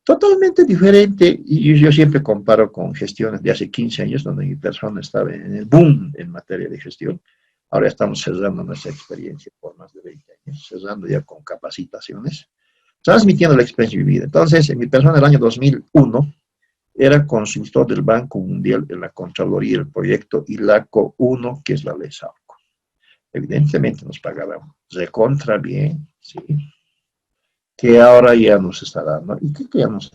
Totalmente diferente, y yo siempre comparo con gestiones de hace 15 años, donde mi persona estaba en el boom en materia de gestión. Ahora estamos cerrando nuestra experiencia por más de 20 años, cerrando ya con capacitaciones, transmitiendo la experiencia vivida. Entonces, en mi persona, el año 2001, era consultor del Banco Mundial en la Contraloría del proyecto ILACO 1, que es la ley SAUCO. Evidentemente nos pagaban recontra bien, ¿sí? Que ahora ya nos está dando. ¿Y qué queremos?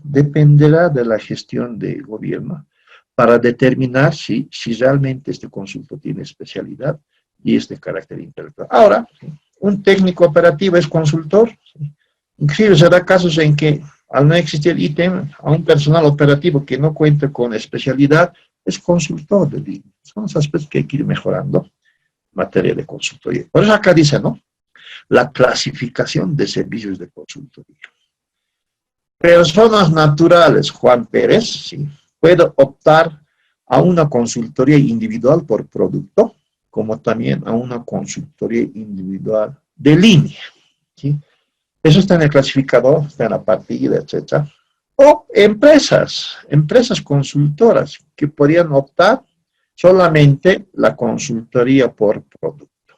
Dependerá de la gestión de gobierno para determinar si realmente este consultor tiene especialidad y es de carácter intelectual. Ahora, ¿sí? Un técnico operativo es consultor, ¿sí? Inclusive se da casos en que al no existir ítem, a un personal operativo que no cuenta con especialidad es consultor de línea. Son los aspectos que hay que ir mejorando en materia de consultoría. Por eso acá dice, ¿no? La clasificación de servicios de consultoría. Personas naturales, Juan Pérez, ¿sí? Puede optar a una consultoría individual por producto, como también a una consultoría individual de línea, ¿sí? Eso está en el clasificador, está en la partida, etcétera. O empresas consultoras que podrían optar solamente la consultoría por producto,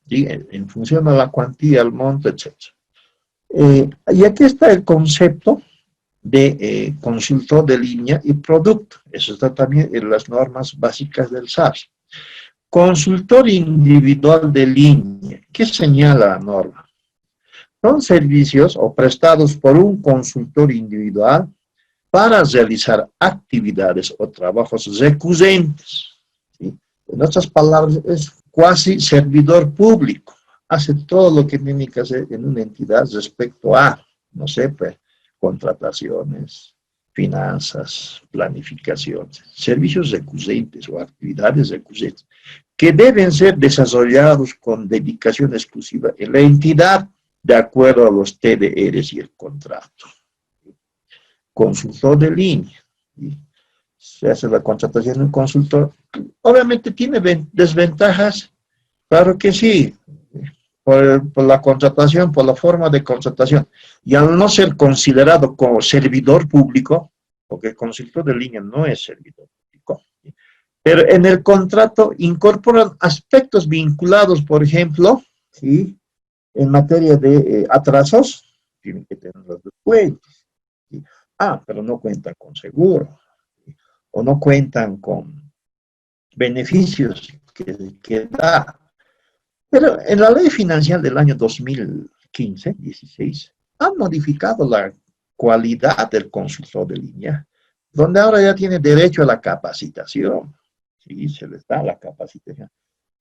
¿sí? En función de la cuantía, el monto, etcétera. Y aquí está el concepto de consultor de línea y producto. Eso está también en las normas básicas del SARS. Consultor individual de línea. ¿Qué señala la norma? Son servicios o prestados por un consultor individual para realizar actividades o trabajos recurrentes. ¿Sí? En otras palabras, es cuasi servidor público. Hace todo lo que tiene que hacer en una entidad respecto a, no sé, pues, contrataciones, finanzas, planificaciones, servicios recurrentes o actividades recurrentes que deben ser desarrollados con dedicación exclusiva en la entidad de acuerdo a los TDRs y el contrato. Consultor de línea. Se hace la contratación de un consultor. Obviamente tiene desventajas, claro que sí, por la contratación, por la forma de contratación. Y al no ser considerado como servidor público, porque el consultor de línea no es servidor público, pero en el contrato incorporan aspectos vinculados, por ejemplo, ¿sí? En materia de atrasos, tienen que tener los descuentos. ¿Sí? Pero no cuentan con seguro, ¿sí? O no cuentan con beneficios que da. Pero en la ley financiera del año 2015-16 han modificado la cualidad del consultor de línea, donde ahora ya tiene derecho a la capacitación. Sí, se les da la capacitación.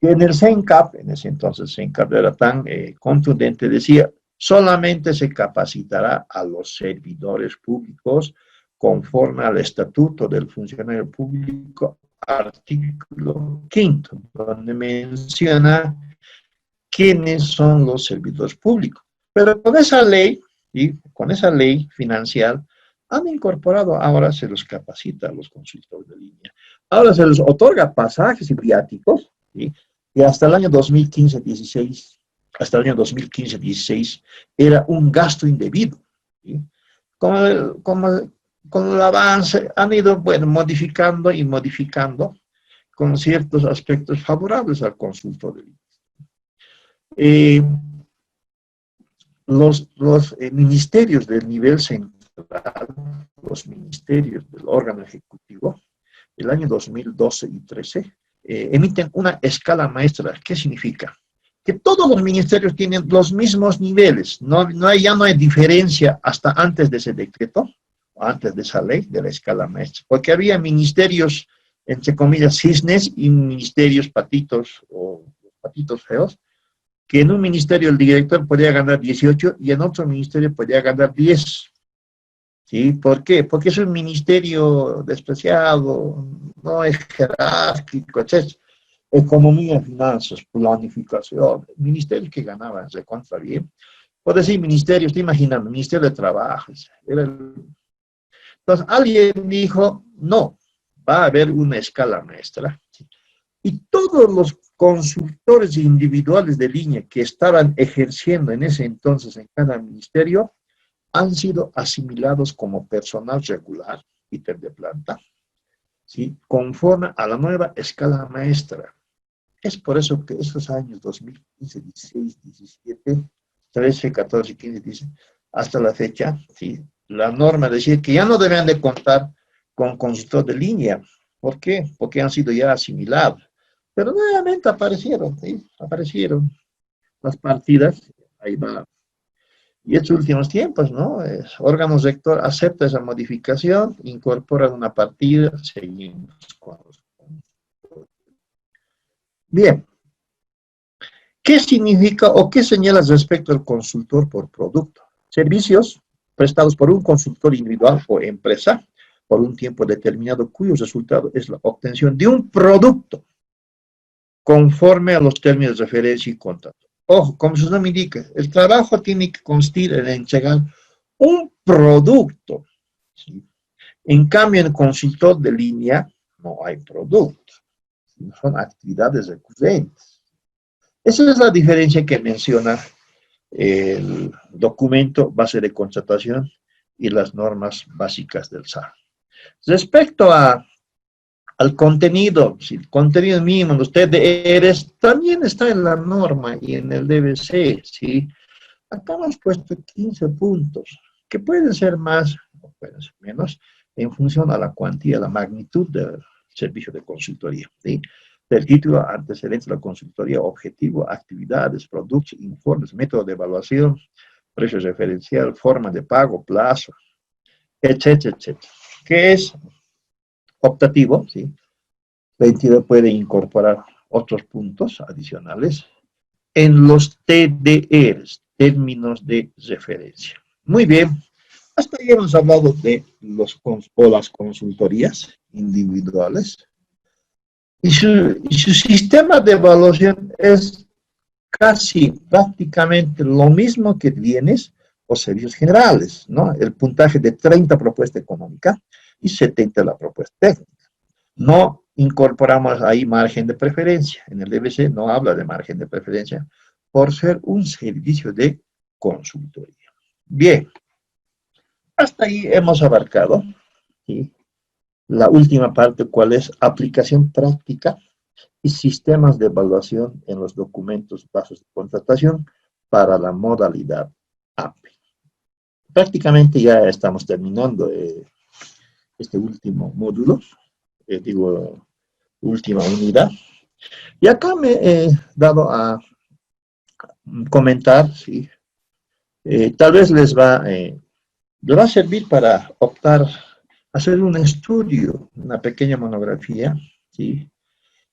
Que en el CENCAP, en ese entonces CENCAP era tan contundente, decía, solamente se capacitará a los servidores públicos conforme al Estatuto del Funcionario Público, artículo 5, donde menciona quiénes son los servidores públicos. Pero con esa ley, y con esa ley financiera, han incorporado, ahora se los capacita a los consultores de línea. Ahora se les otorga pasajes y viáticos, ¿sí? Y hasta el año 2015-16, hasta el año 2015-16, era un gasto indebido, ¿sí? Con el avance han ido, bueno, modificando y modificando con ciertos aspectos favorables al consultor de línea. Los ministerios del nivel central, los ministerios del órgano ejecutivo, el año 2012 y 13, emiten una escala maestra. ¿Qué significa? Que todos los ministerios tienen los mismos niveles, ya no hay diferencia hasta antes de ese decreto, o antes de esa ley de la escala maestra, porque había ministerios, entre comillas, cisnes y ministerios patitos o patitos feos, que en un ministerio el director podía ganar 18 y en otro ministerio podía ganar 10. ¿Sí? ¿Por qué? Porque es un ministerio despreciado, no es jerárquico, etc. economía, finanzas, planificación, ministerios que ganaban, se cuenta bien. Por decir ministerios, te imaginas, Ministerio de Trabajo. Entonces alguien dijo, no, va a haber una escala maestra. Y todos los consultores individuales de línea que estaban ejerciendo en ese entonces en cada ministerio han sido asimilados como personal regular, ítem de planta, ¿sí? Conforme a la nueva escala maestra. Es por eso que esos años 2015, 16, 17, 13, 14, 15, 16, hasta la fecha, ¿sí? La norma decía que ya no deben de contar con consultor de línea. ¿Por qué? Porque han sido ya asimilados. Pero nuevamente aparecieron, ¿sí? Aparecieron las partidas, ahí va. Y estos últimos tiempos, ¿no? Órgano rector acepta esa modificación, incorpora una partida, seguimos con los... Bien, ¿qué significa o qué señalas respecto al consultor por producto? Servicios prestados por un consultor individual o empresa por un tiempo determinado cuyo resultado es la obtención de un producto conforme a los términos de referencia y contrato. Ojo, como su nombre indica, el trabajo tiene que consistir en entregar un producto, ¿sí? En cambio, en el consultor de línea no hay producto, son actividades recurrentes. Esa es la diferencia que menciona el documento base de contratación y las normas básicas del SAR. Respecto al contenido, si el contenido mínimo, los TDRs, también está en la norma y en el DBC, ¿sí? Acá hemos puesto 15 puntos, que pueden ser más o pueden ser menos, en función a la cuantía, la magnitud del servicio de consultoría, ¿sí? Del título, antecedentes de la consultoría, objetivo, actividades, productos, informes, método de evaluación, precio referencial, forma de pago, plazo, etcétera, etcétera. ¿Qué es optativo? ¿Sí? La entidad puede incorporar otros puntos adicionales en los TDRs, términos de referencia. Muy bien, hasta ahí hemos hablado de las consultorías individuales. Y su sistema de evaluación es casi prácticamente lo mismo que bienes o servicios generales, ¿no? El puntaje de 30 propuesta económica y 70 la propuesta técnica. No incorporamos ahí margen de preferencia. En el DBC no habla de margen de preferencia por ser un servicio de consultoría. Bien, hasta ahí hemos abarcado, ¿sí? La última parte, ¿cuál es? Aplicación práctica y sistemas de evaluación en los documentos básicos de contratación para la modalidad APE. Prácticamente ya estamos terminando este último módulo, última unidad. Y acá me he dado a comentar, ¿sí? Tal vez les va a servir para optar a hacer un estudio, una pequeña monografía, ¿sí?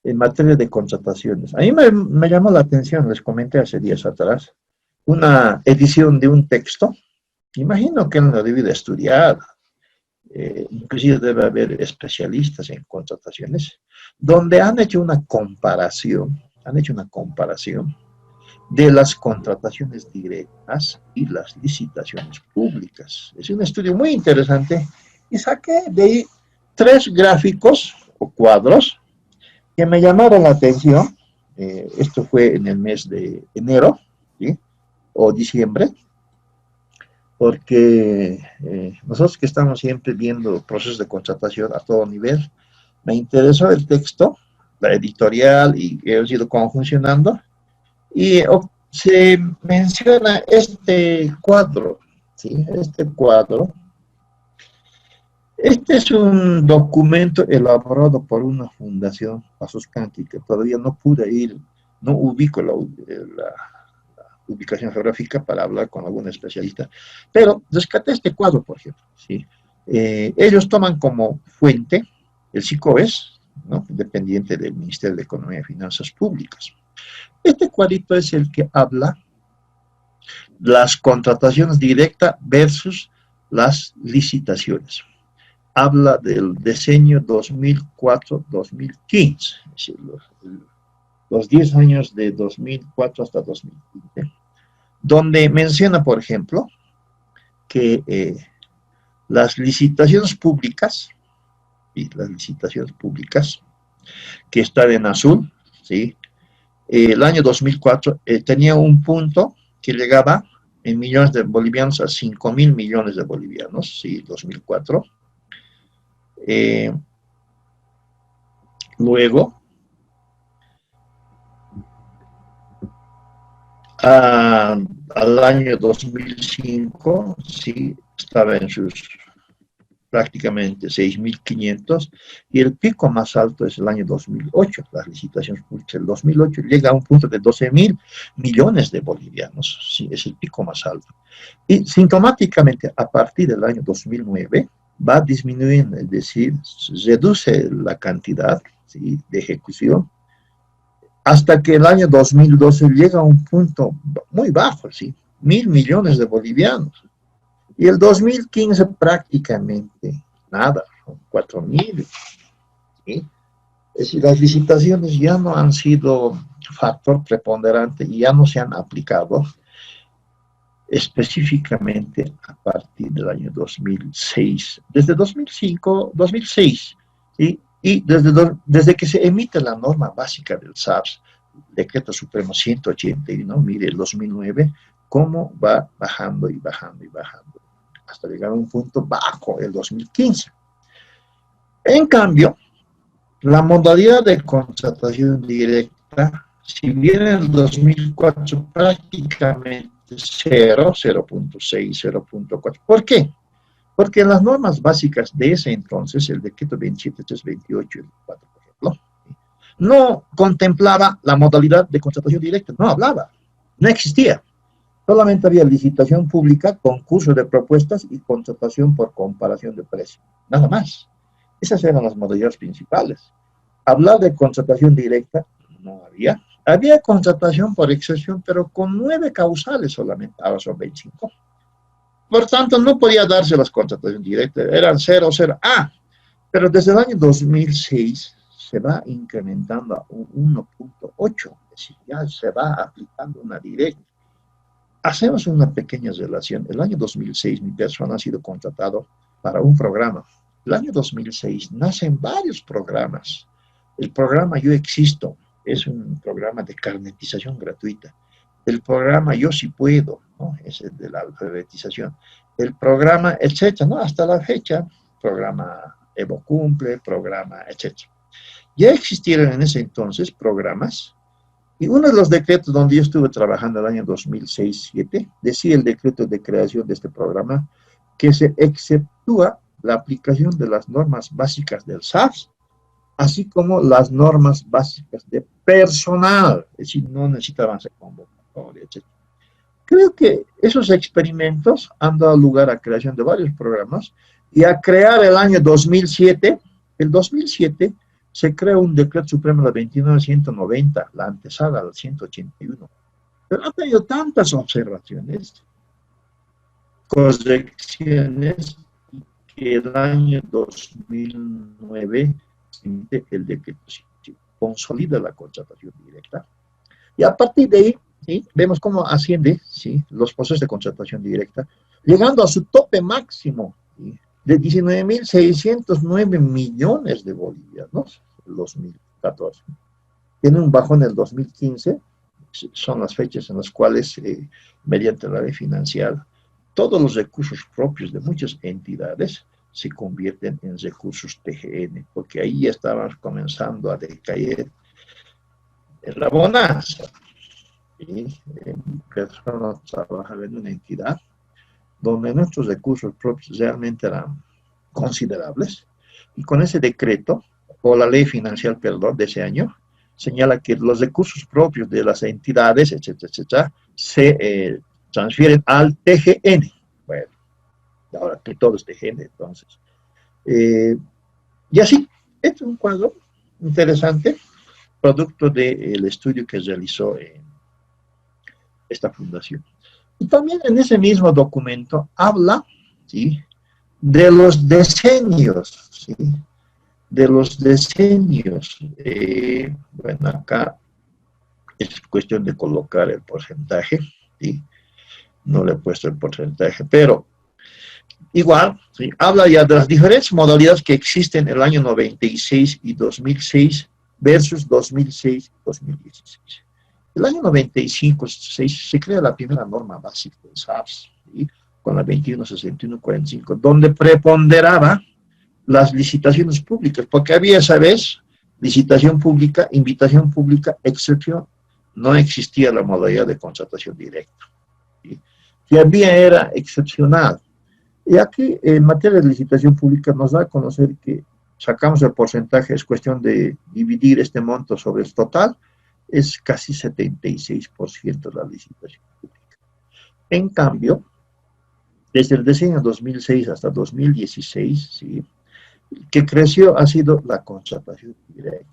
En materia de contrataciones. A mí me llamó la atención, les comenté hace días atrás, una edición de un texto. Imagino que él lo debe de estudiar, inclusive debe haber especialistas en contrataciones, donde han hecho una comparación de las contrataciones directas y las licitaciones públicas. Es un estudio muy interesante y saqué de ahí 3 gráficos o cuadros que me llamaron la atención. Esto fue en el mes de enero, ¿sí? O diciembre, porque nosotros que estamos siempre viendo procesos de contratación a todo nivel, me interesó el texto, la editorial y he ido cómo funcionando, y se menciona este cuadro, ¿sí? Este cuadro. Este es un documento elaborado por una fundación, Pasos Canqui, que todavía no pude ir, no ubico la ubicación geográfica para hablar con algún especialista, pero rescaté este cuadro, por ejemplo, ¿sí? Ellos toman como fuente el SICOES, ¿no? Dependiente del Ministerio de Economía y Finanzas Públicas. Este cuadrito es el que habla las contrataciones directas versus las licitaciones. Habla del diseño 2004-2015, es decir, los 10 años de 2004 hasta 2015, donde menciona, por ejemplo, que las licitaciones públicas, y las licitaciones públicas que están en azul, ¿sí? El año 2004 tenía un punto que llegaba en millones de bolivianos a 5.000 millones de bolivianos, sí, 2004. Eh, Luego, al año 2005, sí, estaba en sus prácticamente 6.500, y el pico más alto es el año 2008, las licitaciones públicas. El 2008 llega a un punto de 12.000 millones de bolivianos, sí, es el pico más alto. Y sintomáticamente, a partir del año 2009, va disminuyendo, es decir, reduce la cantidad, ¿sí?, de ejecución, hasta que el año 2012 llega a un punto muy bajo, ¿sí? 1.000 millones de bolivianos. Y el 2015 prácticamente nada, 4.000. ¿Sí? Es decir, las licitaciones ya no han sido factor preponderante y ya no se han aplicado específicamente a partir del año 2006. Desde 2005, 2006, ¿sí? Y desde que se emite la norma básica del SARS, Decreto Supremo 181, mire, el 2009, cómo va bajando y bajando y bajando, hasta llegar a un punto bajo el 2015. En cambio, la modalidad de contratación directa, si bien en el 2004 prácticamente 0.6, 0.4. ¿Por qué? Porque en las normas básicas de ese entonces, el decreto 27328 y el 4, por ejemplo, no contemplaba la modalidad de contratación directa, no hablaba, no existía. Solamente había licitación pública, concurso de propuestas y contratación por comparación de precios. Nada más. Esas eran las modalidades principales. Hablar de contratación directa no había. Había contratación por excepción, pero con 9 causales solamente. Ahora son 25. Por tanto, no podía darse las contrataciones directas. Eran 0, 0. Pero desde el año 2006 se va incrementando a un 1.8. Es decir, ya se va aplicando una directa. Hacemos una pequeña relación. El año 2006 mi persona ha sido contratado para un programa. El año 2006 nacen varios programas. El programa Yo Existo es un programa de carnetización gratuita. El programa Yo Sí Puedo, ¿no?, es el de la alfabetización. El programa, etcétera, ¿no?, hasta la fecha, programa Evo Cumple, programa, etcétera. Ya existieron en ese entonces programas. Y uno de los decretos donde yo estuve trabajando el año 2006-2007, decía el decreto de creación de este programa que se exceptúa la aplicación de las normas básicas del SARS, así como las normas básicas de personal, es decir, no necesitaban ser convocatorias, etc. Creo que esos experimentos han dado lugar a creación de varios programas y a crear el año 2007, el 2007, se crea un decreto supremo de 29.190, la antesala al 181. Pero ha tenido tantas observaciones, correcciones, que el año 2009 el decreto consolida la contratación directa. Y a partir de ahí, ¿sí?, vemos cómo asciende, ¿sí?, los procesos de contratación directa, llegando a su tope máximo, ¿sí?, de 19.609 millones de bolivianos en 2014. Tiene un bajón en el 2015, son las fechas en las cuales, mediante la ley financiera, todos los recursos propios de muchas entidades se convierten en recursos TGN, porque ahí ya estábamos comenzando a decaer en la bonanza. Y personas trabajan en una entidad donde nuestros recursos propios realmente eran considerables, y con ese decreto, o la ley financiera, perdón, de ese año, señala que los recursos propios de las entidades, etcétera, etcétera, se transfieren al TGN. Bueno, ahora que todo es TGN, entonces. Y así, este es un cuadro interesante, producto del estudio que realizó esta fundación. Y también en ese mismo documento habla, ¿sí?, de los decenios, ¿sí?, de los decenios. Bueno, acá Es cuestión de colocar el porcentaje, ¿sí? No le he puesto el porcentaje, pero igual, ¿sí? Habla ya de las diferentes modalidades que existen en el año 96 y 2006 versus 2006 y 2016. El año 95 se crea la primera norma básica del SARS, ¿sí? Con la 216145, donde preponderaba las licitaciones públicas, porque había esa vez licitación pública, invitación pública, excepción, no existía la modalidad de contratación directa. ¿Sí? Si había era excepcional. Y aquí, en materia de licitación pública, nos da a conocer que sacamos el porcentaje, es cuestión de dividir este monto sobre el total, es casi 76% la licitación pública. En cambio, desde el diseño 2006 hasta 2016, ¿sí? Que creció ha sido la contratación directa.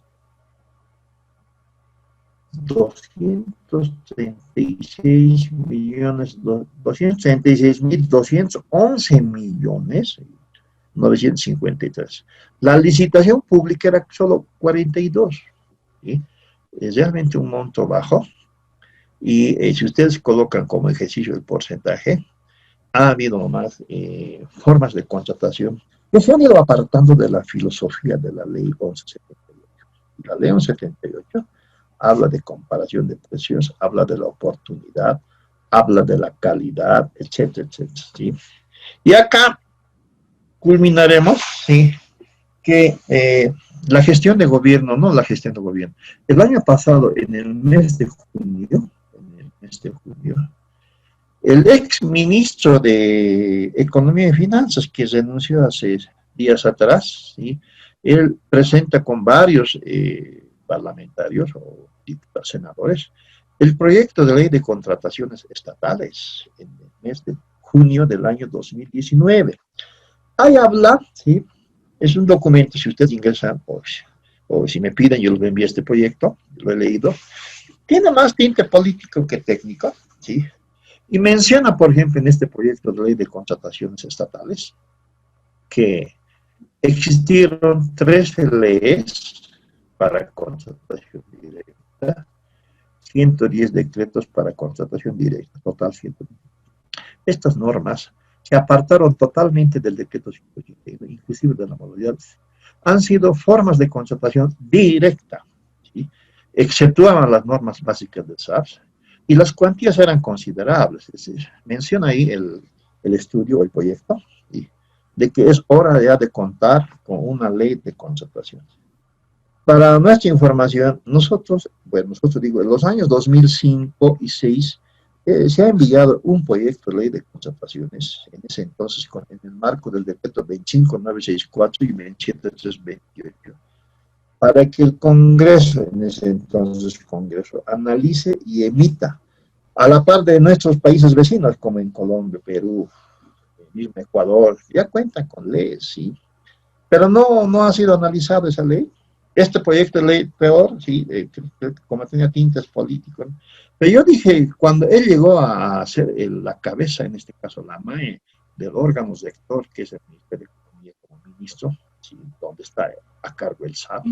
236.211.953. La licitación pública era solo 42. ¿Sí? Es realmente un monto bajo. Y si ustedes colocan como ejercicio el porcentaje, ha habido más formas de contratación que se han ido apartando de la filosofía de la ley 1178. La ley 1178 habla de comparación de precios, habla de la oportunidad, habla de la calidad, etcétera, etcétera. ¿Sí? Y acá culminaremos, ¿sí? Que la gestión de gobierno, no la gestión de gobierno. El año pasado, en el mes de junio, el ex ministro de Economía y Finanzas, que renunció hace días atrás, ¿sí? Él presenta con varios parlamentarios o diputados, senadores, el proyecto de ley de contrataciones estatales en el mes de junio del año 2019. Ahí habla, ¿sí? Es un documento, si ustedes ingresan, o si me piden, yo les envío este proyecto, lo he leído, tiene más tinte político que técnico, ¿sí? Y menciona, por ejemplo, en este proyecto de ley de contrataciones estatales, que existieron 13 leyes para contratación directa, 110 decretos para contratación directa, total 110. Estas normas se apartaron totalmente del decreto 181, inclusive de la modalidad. Han sido formas de contratación directa, ¿sí? Exceptuaban las normas básicas del SAPS, y las cuantías eran considerables. Es decir, menciona ahí el estudio, el proyecto, ¿sí? De que es hora ya de contar con una ley de contratación. Para nuestra información, nosotros digo, en los años 2005 y 2006, se ha enviado un proyecto de ley de contrataciones, en ese entonces, en el marco del decreto 25964 y 27328, para que el Congreso, en ese entonces Congreso, analice y emita, a la par de nuestros países vecinos, como en Colombia, Perú, mismo Ecuador, ya cuentan con leyes, sí, pero no ha sido analizado esa ley. Este proyecto de ley, peor, sí, como tenía tintes políticos, ¿no? Pero yo dije, cuando él llegó a ser la cabeza, en este caso la MAE, del órgano rector, que es el Ministerio de Economía como ministro, ¿sí? Donde está a cargo el SAP,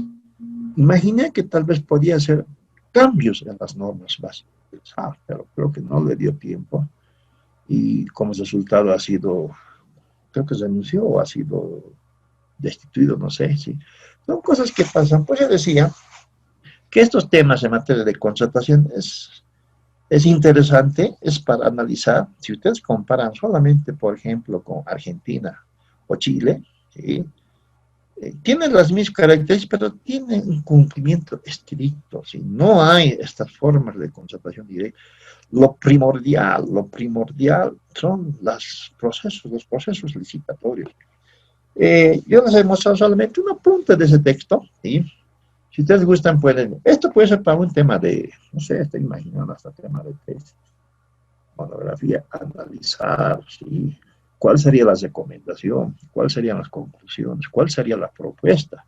imaginé que tal vez podía hacer cambios en las normas básicas del SAP, pero creo que no le dio tiempo, y como resultado ha sido, creo que renunció o ha sido destituido, no sé, sí. Son cosas que pasan. Pues yo decía que estos temas en materia de contratación es interesante, es para analizar. Si ustedes comparan solamente, por ejemplo, con Argentina o Chile, ¿sí? Tienen las mismas características, pero tienen un cumplimiento estricto. ¿Sí? No hay estas formas de contratación directa. Lo primordial son los procesos licitatorios. Yo les he mostrado solamente una punta de ese texto, ¿sí? Si ustedes gustan, pueden. Esto puede ser para un tema de, no sé, estoy imaginando hasta tema de tesis, monografía, analizar, ¿sí? ¿Cuál sería la recomendación? ¿Cuáles serían las conclusiones? ¿Cuál sería la propuesta?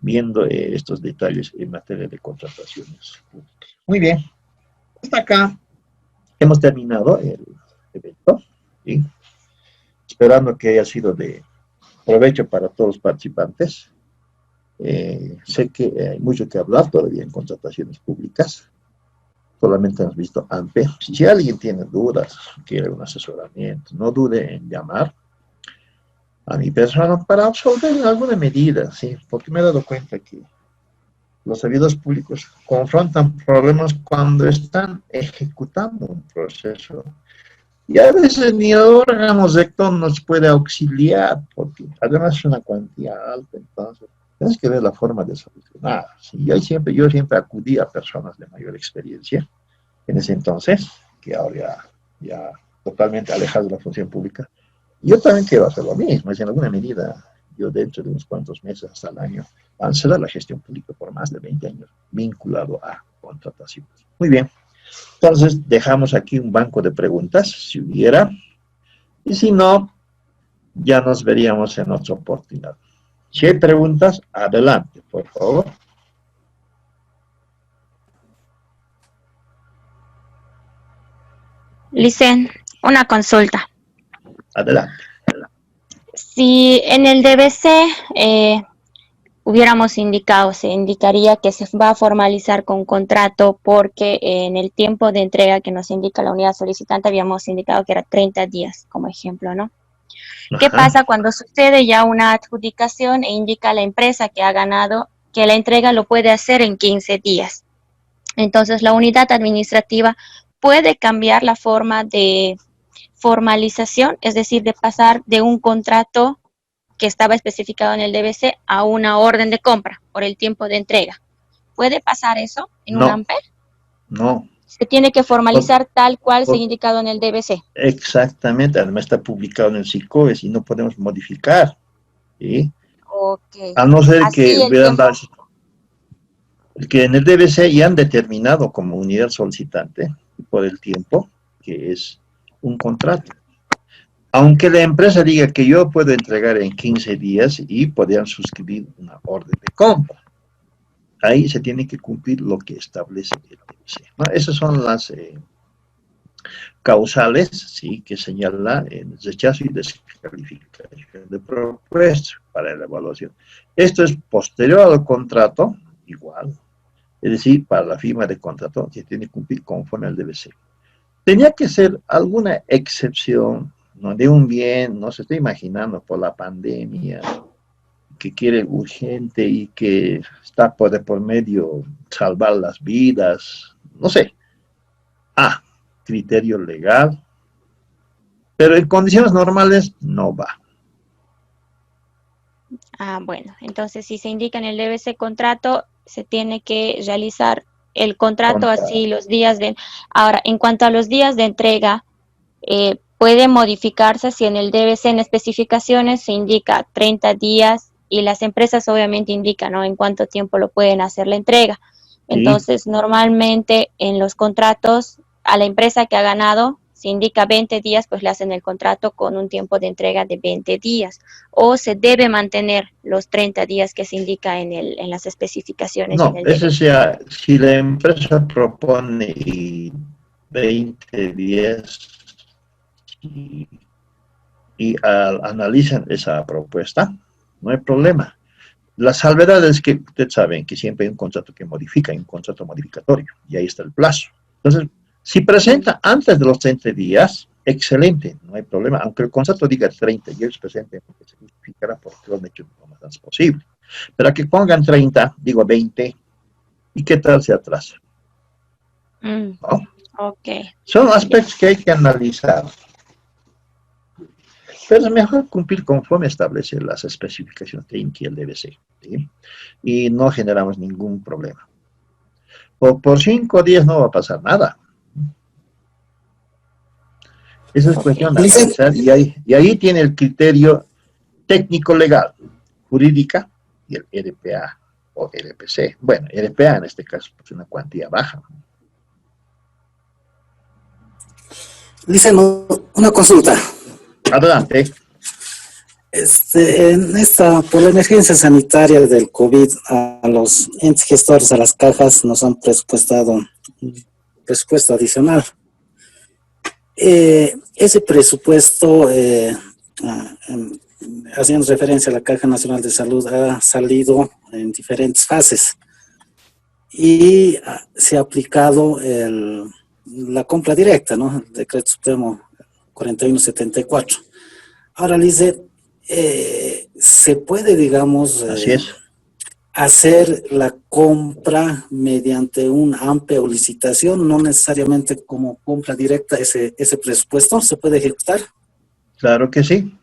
Viendo estos detalles en materia de contrataciones públicas. Muy bien. Hasta acá hemos terminado el evento, ¿sí? Esperando que haya sido de provecho para todos los participantes. Sé que hay mucho que hablar todavía en contrataciones públicas. solamente hemos visto AMPE. Si alguien tiene dudas, quiere un asesoramiento, no dude en llamar a mi persona para absolver en alguna medida, ¿sí? Porque me he dado cuenta que los servidores públicos confrontan problemas cuando están ejecutando un proceso. Y a veces ni el órgano rector nos puede auxiliar, porque además es una cuantía alta, entonces tienes que ver la forma de solucionar. ¿Sí? Yo siempre acudí a personas de mayor experiencia en ese entonces, que ahora ya totalmente alejadas de la función pública. Yo también quiero hacer lo mismo, es en alguna medida, yo dentro de unos cuantos meses hasta el año, avanzaré la gestión pública por más de 20 años, vinculado a contrataciones. Muy bien, entonces dejamos aquí un banco de preguntas, si hubiera, y si no, ya nos veríamos en otra oportunidad. Si hay preguntas, adelante, por favor. Licen, una consulta. Adelante. Si en el DBC hubiéramos indicado, se indicaría que se va a formalizar con contrato porque en el tiempo de entrega que nos indica la unidad solicitante habíamos indicado que era 30 días, como ejemplo, ¿no? ¿Qué Ajá. pasa cuando sucede ya una adjudicación e indica a la empresa que ha ganado que la entrega lo puede hacer en 15 días? Entonces, la unidad administrativa puede cambiar la forma de formalización, es decir, de pasar de un contrato que estaba especificado en el DBC a una orden de compra por el tiempo de entrega. ¿Puede pasar eso en un No, AMPER? no. Se tiene que Por, formalizar tal cual se ha por, indicado en el DBC. exactamente, además está publicado en el SICOES y no podemos modificar, ¿sí? Ok. A no ser que Así el hubieran dado, tiempo. que en el DBC ya han determinado como unidad solicitante por el tiempo, que es un contrato. Aunque la empresa diga que yo puedo entregar en 15 días y podrían suscribir una orden de compra. Ahí se tiene que cumplir lo que establece el DBC, ¿no? Esas son las causales, sí, que señala el rechazo y descalificación de propuesta para la evaluación. Esto es posterior al contrato, igual, es decir, para la firma de contrato se tiene que cumplir conforme al DBC. Tenía que ser alguna excepción, ¿no? De un bien, no se está imaginando por la pandemia, que quiere urgente y que está por medio salvar las vidas, no sé. Criterio legal, pero en condiciones normales no va. Bueno, entonces si se indica en el DBC contrato, se tiene que realizar el contrato Contra, así los días de... Ahora, en cuanto a los días de entrega, puede modificarse si en el DBC en especificaciones se indica 30 días y las empresas obviamente indican, ¿no?, en cuánto tiempo lo pueden hacer la entrega. sí, Entonces, normalmente en los contratos a la empresa que ha ganado se indica 20 días, pues le hacen el contrato con un tiempo de entrega de 20 días. O se debe mantener los 30 días que se indica en las especificaciones y en no, el ese DBC. sea, si la empresa propone 20 días y, analizan esa propuesta, no hay problema. La salvedad es que ustedes saben que siempre hay un contrato que modifica, hay un contrato modificatorio, y ahí está el plazo. Entonces, si presenta antes de los 30 días, excelente, no hay problema, aunque el contrato diga 30 y ellos presenten, porque se justificará porque lo han hecho lo más antes posible. Pero a que pongan 30, digo 20, ¿y qué tal se atrasa? ¿No? Ok, Son ya. aspectos que hay que analizar. Pero es mejor cumplir conforme establece las especificaciones de INCI y el DBC, ¿sí? Y no generamos ningún problema. Por 5 días no va a pasar nada. Esa es Ok. cuestión de analizar y ahí tiene el criterio técnico-legal, jurídica y el RPA o RPC. Bueno, RPA en este caso es una cuantía baja. Licen, una consulta. Adelante. En esta, por la emergencia sanitaria del COVID, a los entes gestores, a las cajas, nos han presupuestado un presupuesto adicional. Ese presupuesto, haciendo referencia a la Caja Nacional de Salud, ha salido en diferentes fases. y se ha aplicado la compra directa, ¿no? El Decreto Supremo 4174. Ahora, Lice, se puede, digamos, Así es. hacer la compra mediante un AMPE o licitación, no necesariamente como compra directa, ese presupuesto se puede ejecutar. Claro que sí.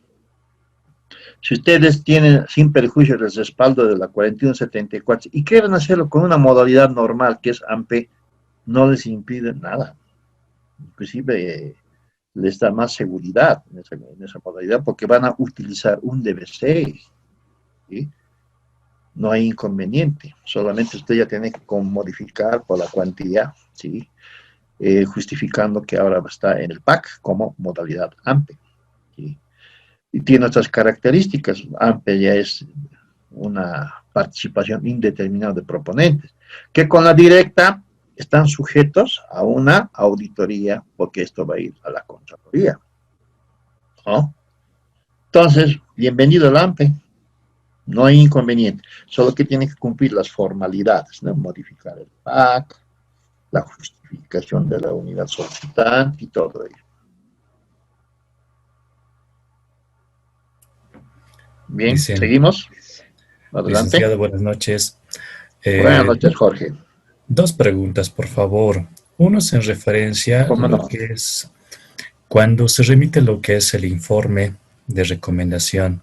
Si ustedes tienen, sin perjuicio, el respaldo de la 4174 y quieren hacerlo con una modalidad normal, que es AMPE, no les impide nada. Inclusive les da más seguridad en esa modalidad porque van a utilizar un DBC, ¿sí? No hay inconveniente, solamente usted ya tiene que modificar por la cuantía, ¿sí? Justificando que ahora está en el PAC como modalidad AMPE, ¿sí? Y tiene otras características. AMPE ya es una participación indeterminada de proponentes, que con la directa están sujetos a una auditoría, porque esto va a ir a la Contraloría, ¿no? Entonces, bienvenido al AMPE, no hay inconveniente, solo que tiene que cumplir las formalidades, ¿no? Modificar el PAC, la justificación de la unidad solicitante y todo ello. Bien, Dicen, seguimos. Adelante. licenciado, buenas noches. Buenas noches, Jorge. Dos preguntas, por favor. Uno es en referencia a ¿Cómo lo no? que es cuando se remite lo que es el informe de recomendación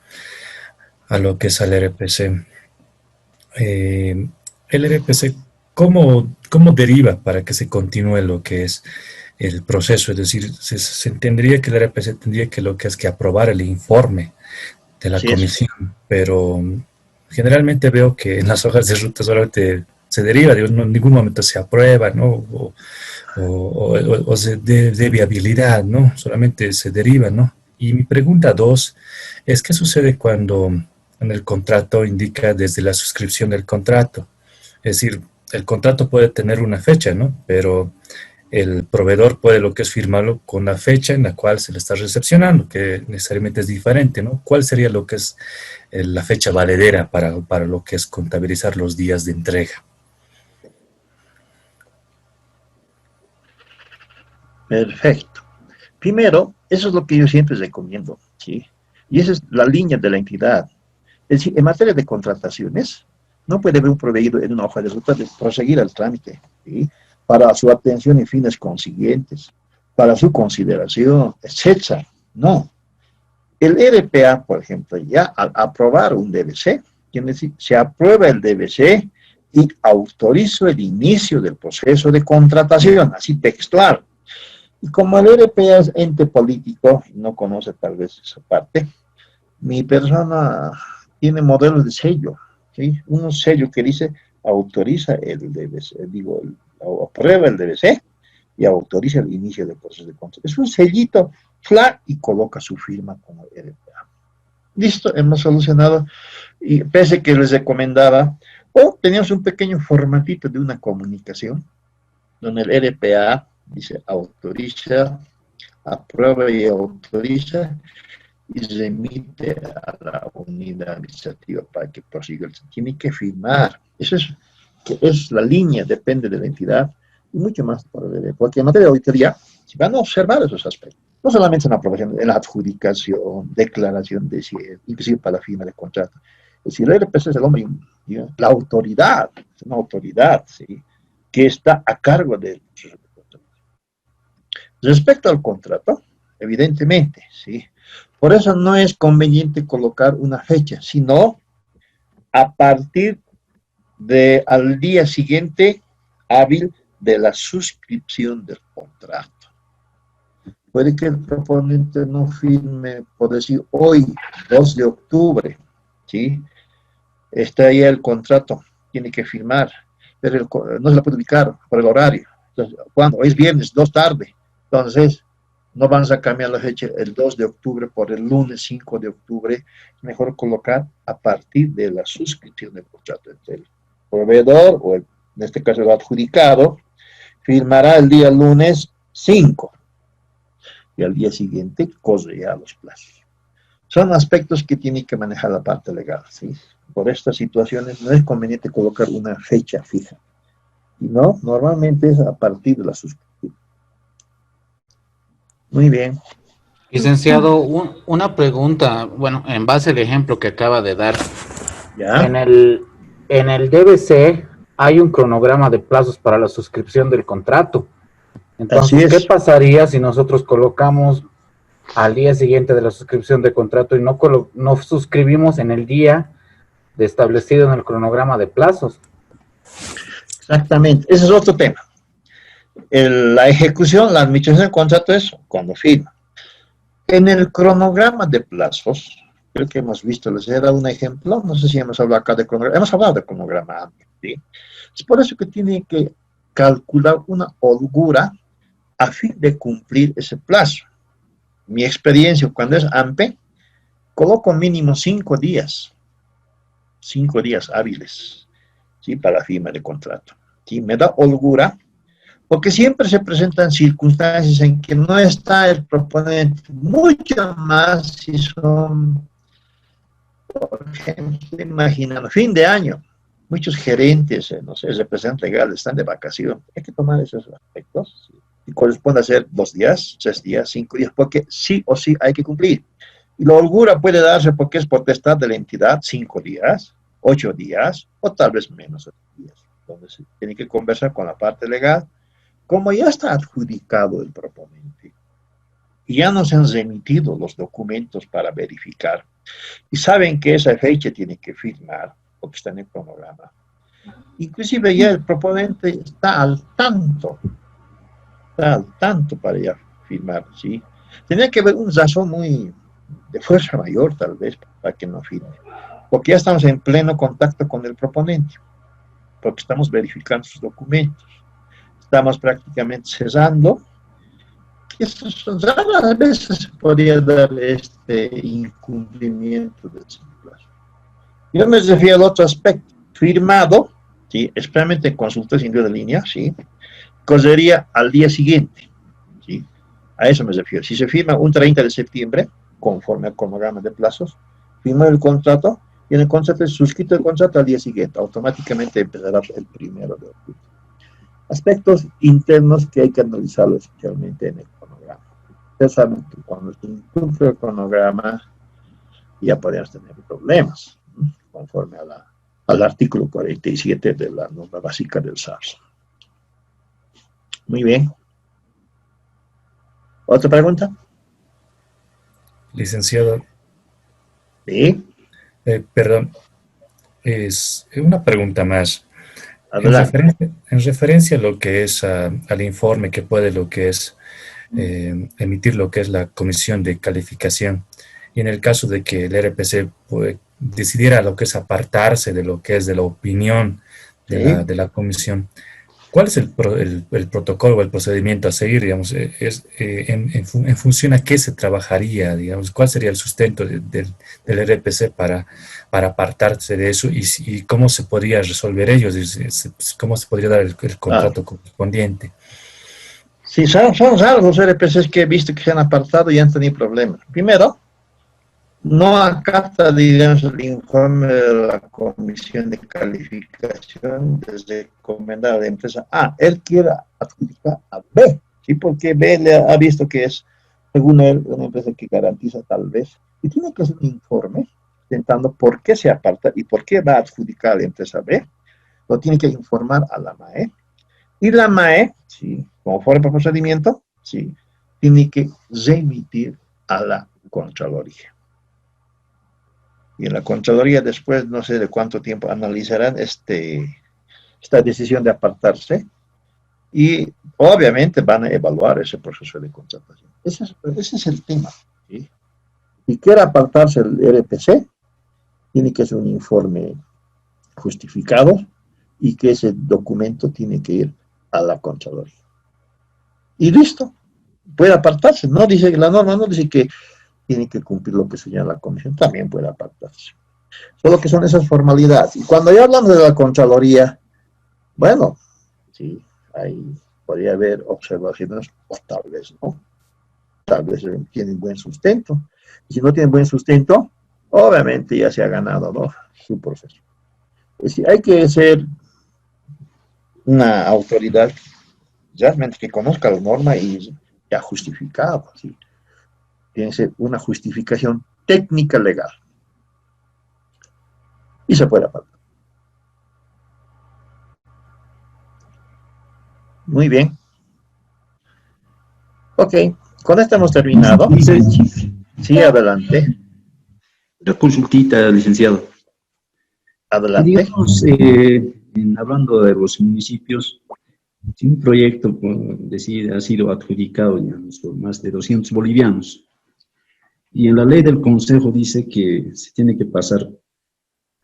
a lo que es al RPC. El RPC, ¿cómo deriva para que se continúe lo que es el proceso? Es decir, se entendería que el RPC tendría que lo que es que aprobar el informe de la Así es. comisión, pero generalmente veo que en las hojas de ruta solamente se deriva, digo, en ningún momento se aprueba, ¿no? O de viabilidad, ¿no? Solamente se deriva, ¿no? Y mi pregunta dos es, ¿qué sucede cuando en el contrato indica desde la suscripción del contrato? Es decir, el contrato puede tener una fecha, ¿no? Pero el proveedor puede lo que es firmarlo con la fecha en la cual se le está recepcionando, que necesariamente es diferente, ¿no? ¿Cuál sería lo que es la fecha valedera para lo que es contabilizar los días de entrega? Perfecto. Primero, eso es lo que yo siempre recomiendo, ¿sí? Y esa es la línea de la entidad. Es decir, en materia de contrataciones, no puede haber un proveedor en una hoja de ruta de proseguir el trámite, ¿sí? Para su atención y fines consiguientes, para su consideración, etcétera. No. El RPA, por ejemplo, ya al aprobar un DBC, quiere decir, se aprueba el DBC y autorizo el inicio del proceso de contratación, así textual. Y como el RPA es ente político, y no conoce tal vez esa parte, mi persona tiene modelos de sello, ¿sí? Un sello que dice autoriza el DBC, aprueba el DBC y autoriza el inicio del proceso de contrato. Es un sellito, flag, y coloca su firma como RPA. Listo, hemos solucionado, y pese que les recomendaba, teníamos un pequeño formatito de una comunicación, donde el RPA dice autoriza, aprueba y autoriza, y remite a la unidad administrativa para que prosiga. Tiene que firmar. Eso es la línea, depende de la entidad, y mucho más, porque en materia de auditoría se van a observar esos aspectos. No solamente en la aprobación, en la adjudicación, declaración de cierre, inclusive para la firma de contrato. Es decir, el RPC es el hombre, la autoridad, es una autoridad, ¿sí? Que está a cargo del proceso de contrato. Respecto al contrato, evidentemente, ¿sí? Por eso no es conveniente colocar una fecha, sino a partir al día siguiente hábil de la suscripción del contrato. Puede que el proponente no firme, por decir, hoy, 2 de octubre, ¿sí? Está ahí el contrato, tiene que firmar, pero no se la puede ubicar por el horario. Entonces, ¿cuándo? Hoy es viernes, 2 tarde. Entonces, no vamos a cambiar la fecha el 2 de octubre por el lunes 5 de octubre. Mejor colocar a partir de la suscripción del contrato entre el proveedor, o en este caso el adjudicado, firmará el día lunes 5. Y al día siguiente corre ya los plazos. Son aspectos que tiene que manejar la parte legal, ¿sí? Por estas situaciones no es conveniente colocar una fecha fija. Y no, normalmente es a partir de la suscripción. Muy bien. Licenciado, una pregunta, bueno, en base al ejemplo que acaba de dar. ¿Ya? En el DBC hay un cronograma de plazos para la suscripción del contrato. Así Entonces, ¿qué es. pasaría si nosotros colocamos al día siguiente de la suscripción de contrato y no suscribimos en el día de establecido en el cronograma de plazos? Exactamente. Ese es otro tema. La ejecución, la administración del contrato es cuando firma. En el cronograma de plazos, creo que hemos visto, les he dado un ejemplo, no sé si hemos hablado acá de cronograma, hemos hablado de cronograma antes, ¿sí? Es por eso que tiene que calcular una holgura a fin de cumplir ese plazo. Mi experiencia, cuando es AMPE, coloco mínimo 5 días hábiles, ¿sí? Para firma de contrato. ¿Sí? Me da holgura, porque siempre se presentan circunstancias en que no está el proponente, mucho más si son, por ejemplo, imaginando, fin de año, muchos gerentes, no sé, representantes legales están de vacación. Hay que tomar esos aspectos, ¿sí? Y corresponde hacer 2 días, 6 días, 5 días, porque sí o sí hay que cumplir. Y la holgura puede darse porque es potestad de la entidad 5 días, 8 días, o tal vez menos días, donde se tiene que conversar con la parte legal. Como ya está adjudicado el proponente y ya nos han remitido los documentos para verificar y saben que esa fecha tiene que firmar porque está en el cronograma, inclusive ya el proponente está al tanto para ya firmar, ¿sí? Tenía que haber un razón muy de fuerza mayor tal vez para que no firme, porque ya estamos en pleno contacto con el proponente, porque estamos verificando sus documentos. Estamos prácticamente cesando. Raras veces podría dar este incumplimiento del plazo. Yo me refiero al otro aspecto. Firmado, ¿sí? Especialmente en consultas sin de línea, ¿sí? Correría al día siguiente, ¿sí? A eso me refiero. Si se firma un 30 de septiembre, conforme al cronograma de plazos, firma el contrato y en el contrato es suscrito el contrato al día siguiente. Automáticamente empezará el 1 de octubre. Aspectos internos que hay que analizarlo especialmente en el cronograma. Ustedes saben que cuando se incumple el cronograma ya podríamos tener problemas, ¿no? Conforme al artículo 47 de la norma básica del SARS. Muy bien. ¿Otra pregunta? Licenciado, Sí. perdón, es una pregunta más. Adelante. En referencia a lo que es al informe que puede lo que es emitir lo que es la comisión de calificación, y en el caso de que el RPC decidiera lo que es apartarse de lo que es de la opinión de la comisión, ¿cuál es el protocolo o el procedimiento a seguir, digamos? En función a qué se trabajaría, digamos? ¿Cuál sería el sustento del RPC para apartarse de eso y cómo se podría resolver ellos? ¿Cómo se podría dar el contrato correspondiente? Sí, son raros los RPCs que he visto que se han apartado y han tenido problemas. Primero, no acata, digamos, el informe de la comisión de calificación desde recomendar a la empresa A. Él quiere adjudicar a B, ¿sí? Porque B le ha visto que es, según él, una empresa que garantiza tal vez. Y tiene que hacer un informe intentando por qué se aparta y por qué va a adjudicar a la empresa B. Lo tiene que informar a la MAE. Y la MAE, ¿sí? Como fuera por procedimiento, ¿sí? Tiene que remitir a la Contraloría. Y en la Contraloría después, no sé de cuánto tiempo, analizarán esta decisión de apartarse y obviamente van a evaluar ese proceso de contratación. Ese es el tema, ¿sí? Si quiere apartarse el RPC, tiene que ser un informe justificado y que ese documento tiene que ir a la Contraloría. Y listo, puede apartarse. No dice, la norma no dice que tiene que cumplir lo que señala la comisión, también puede apartarse. Solo que son esas formalidades. Y cuando ya hablamos de la Contraloría, bueno, sí, ahí podría haber observaciones, o tal vez no. Tal vez tienen buen sustento. Y si no tienen buen sustento, obviamente ya se ha ganado, ¿no?, su proceso. Es decir, hay que ser una autoridad realmente que conozca la norma y ya justificado, ¿sí? Tiene que ser una justificación técnica legal. Y se puede apartar. Muy bien. Ok, con esto hemos terminado. Dice, Sí, adelante. una consultita, licenciado. Y Adelante. digamos, hablando de los municipios, si un proyecto ha sido adjudicado, digamos, por más de 200 bolivianos, y en la ley del Consejo dice que se tiene que pasar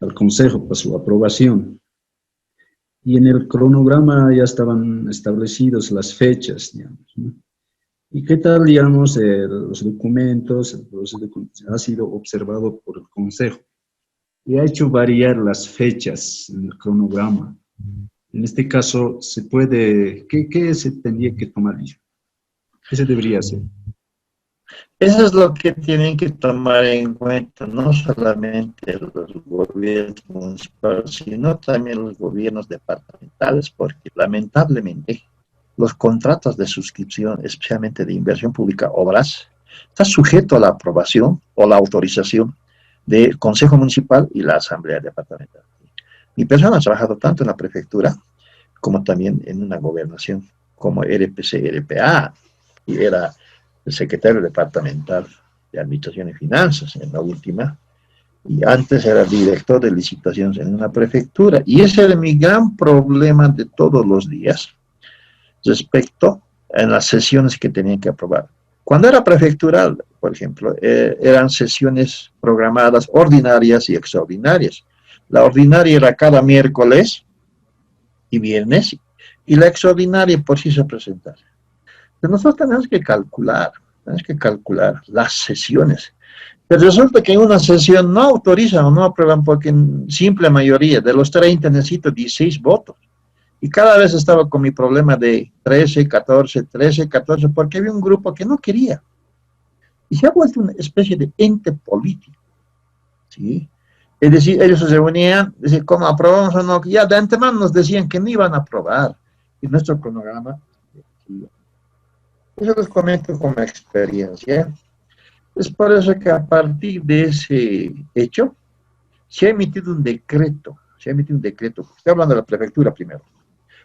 al Consejo para su aprobación, y en el cronograma ya estaban establecidas las fechas, digamos, ¿no? ¿Y qué tal, digamos, los documentos, el proceso ha sido observado por el Consejo y ha hecho variar las fechas en el cronograma? En este caso, ¿qué se tendría que tomar? ¿Qué se debería hacer? Eso es lo que tienen que tomar en cuenta, no solamente los gobiernos municipales, sino también los gobiernos departamentales, porque lamentablemente los contratos de suscripción, especialmente de inversión pública, obras, está sujeto a la aprobación o la autorización del Consejo Municipal y la Asamblea Departamental. Mi persona ha trabajado tanto en la prefectura como también en una gobernación, como RPC, RPA, y era el secretario departamental de Administración y Finanzas en la última, y antes era director de licitaciones en una prefectura, y ese era mi gran problema de todos los días respecto a las sesiones que tenían que aprobar. Cuando era prefectural, por ejemplo, eran sesiones programadas ordinarias y extraordinarias. La ordinaria era cada miércoles y viernes, y la extraordinaria por sí se presentaba. Pero nosotros tenemos que calcular las sesiones. Pero resulta que en una sesión no autorizan o no aprueban porque en simple mayoría de los 30 necesito 16 votos. Y cada vez estaba con mi problema de 13, 14, porque había un grupo que no quería. Y se ha vuelto una especie de ente político, ¿sí? Es decir, ellos se reunían, decir, ¿cómo aprobamos o no? Ya de antemano nos decían que no iban a aprobar. Y nuestro cronograma, eso les comento como experiencia. Es por eso que a partir de ese hecho, se ha emitido un decreto, estoy hablando de la prefectura primero,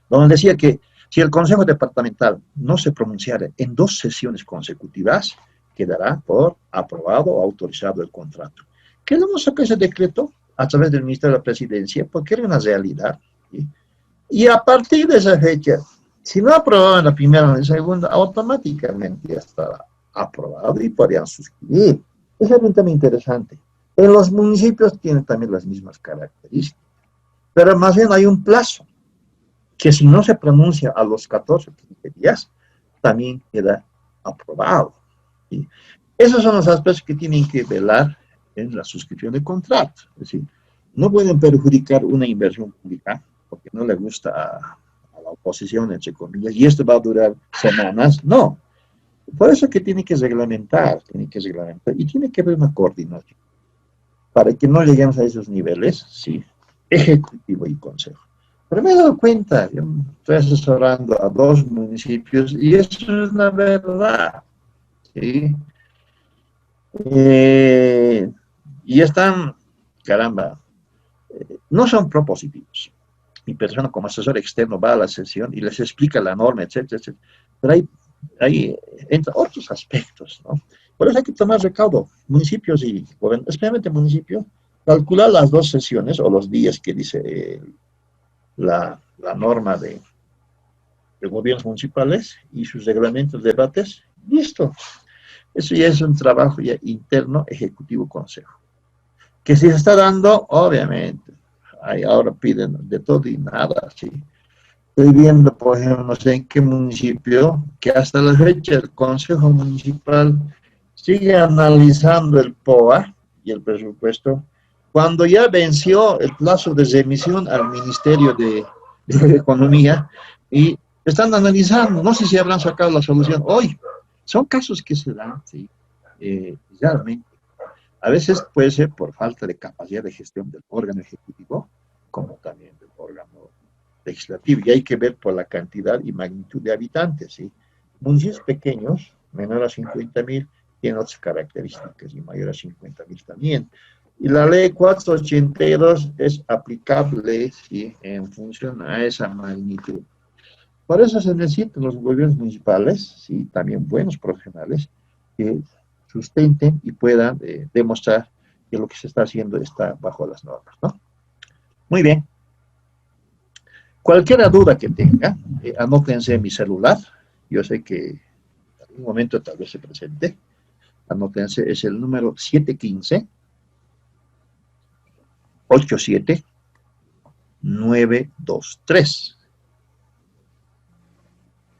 donde decía que si el Consejo Departamental no se pronunciara en 2 sesiones consecutivas, quedará por aprobado o autorizado el contrato. ¿Qué no sacó ese decreto? A través del Ministerio de la Presidencia, porque era una realidad, ¿sí? Y a partir de esa fecha, si no aprobaban la primera o la segunda, automáticamente ya estaba aprobado y podían suscribir. Es un tema interesante. En los municipios tienen también las mismas características, pero más bien hay un plazo, que si no se pronuncia a los 14 o 15 días, también queda aprobado. ¿Sí? Esos son los aspectos que tienen que velar en la suscripción de contratos. Es decir, no pueden perjudicar una inversión pública porque no le gusta a la oposición, entre comillas, y esto va a durar semanas. No. Por eso es que tiene que reglamentar, y tiene que haber una coordinación para que no lleguemos a esos niveles, sí, ejecutivo y consejo. Pero me he dado cuenta, yo estoy asesorando a 2 municipios y eso es la verdad, ¿sí? Y están, caramba, no son propositivos. Mi persona como asesor externo va a la sesión y les explica la norma, etcétera, etcétera. Pero ahí entran otros aspectos, ¿no? Por eso hay que tomar recaudo, municipios y especialmente municipios, calcular las 2 sesiones o los días que dice la norma de gobiernos municipales y sus reglamentos, debates, listo. Eso ya es un trabajo ya interno, ejecutivo, consejo. Que si se está dando, obviamente, ahora piden de todo y nada, ¿sí? Estoy viendo, por ejemplo, no sé en qué municipio, que hasta la fecha el Consejo Municipal sigue analizando el POA y el presupuesto, cuando ya venció el plazo de remisión al Ministerio de Economía, y están analizando, no sé si habrán sacado la solución hoy. Son casos que se dan, ¿sí? Realmente. A veces puede ser por falta de capacidad de gestión del órgano ejecutivo, como también del órgano legislativo, y hay que ver por la cantidad y magnitud de habitantes, ¿sí? Municipios pequeños, menor a 50.000, tienen otras características, y mayor a 50.000 también. Y la ley 482 es aplicable, ¿sí?, en función a esa magnitud. Por eso se necesitan los gobiernos municipales, ¿sí?, también buenos profesionales, que sustenten y puedan demostrar que lo que se está haciendo está bajo las normas, ¿no? Muy bien. Cualquier duda que tenga, anótense en mi celular. Yo sé que en algún momento tal vez se presente. Anótense, es el número 715-87-923.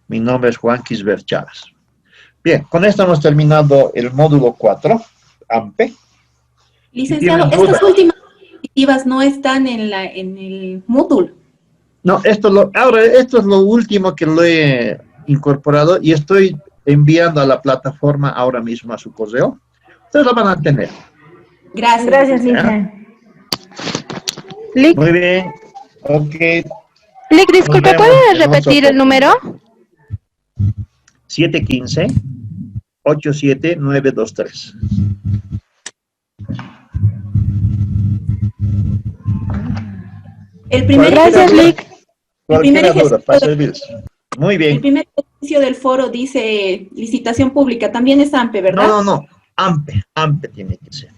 Mi nombre es Juan Quisbert Chávez. Bien, con esto hemos terminado el módulo 4, AMPE. Licenciado, estas últimas diapositivas no están en el módulo. No, esto es lo último que lo he incorporado y estoy enviando a la plataforma ahora mismo a su correo. Ustedes lo van a tener. Gracias. Gracias, Lice. Lic, Muy bien. Ok. Lic, disculpe, Nos ¿puede vemos en repetir otro el número? 715-87-923. El primer Gracias, Lic. Cualquier duda, para ejercicio, servirles. Muy bien. el primer ejercicio del foro dice licitación pública, también es AMPE, ¿verdad? No. AMPE tiene que ser.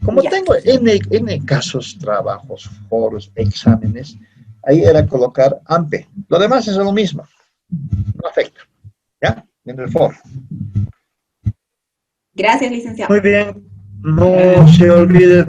Como Ya. tengo N casos, trabajos, foros, exámenes, ahí era colocar AMPE. Lo demás es lo mismo. No afecta. ¿Ya? En el foro. Gracias, licenciado. Muy bien. No se olvide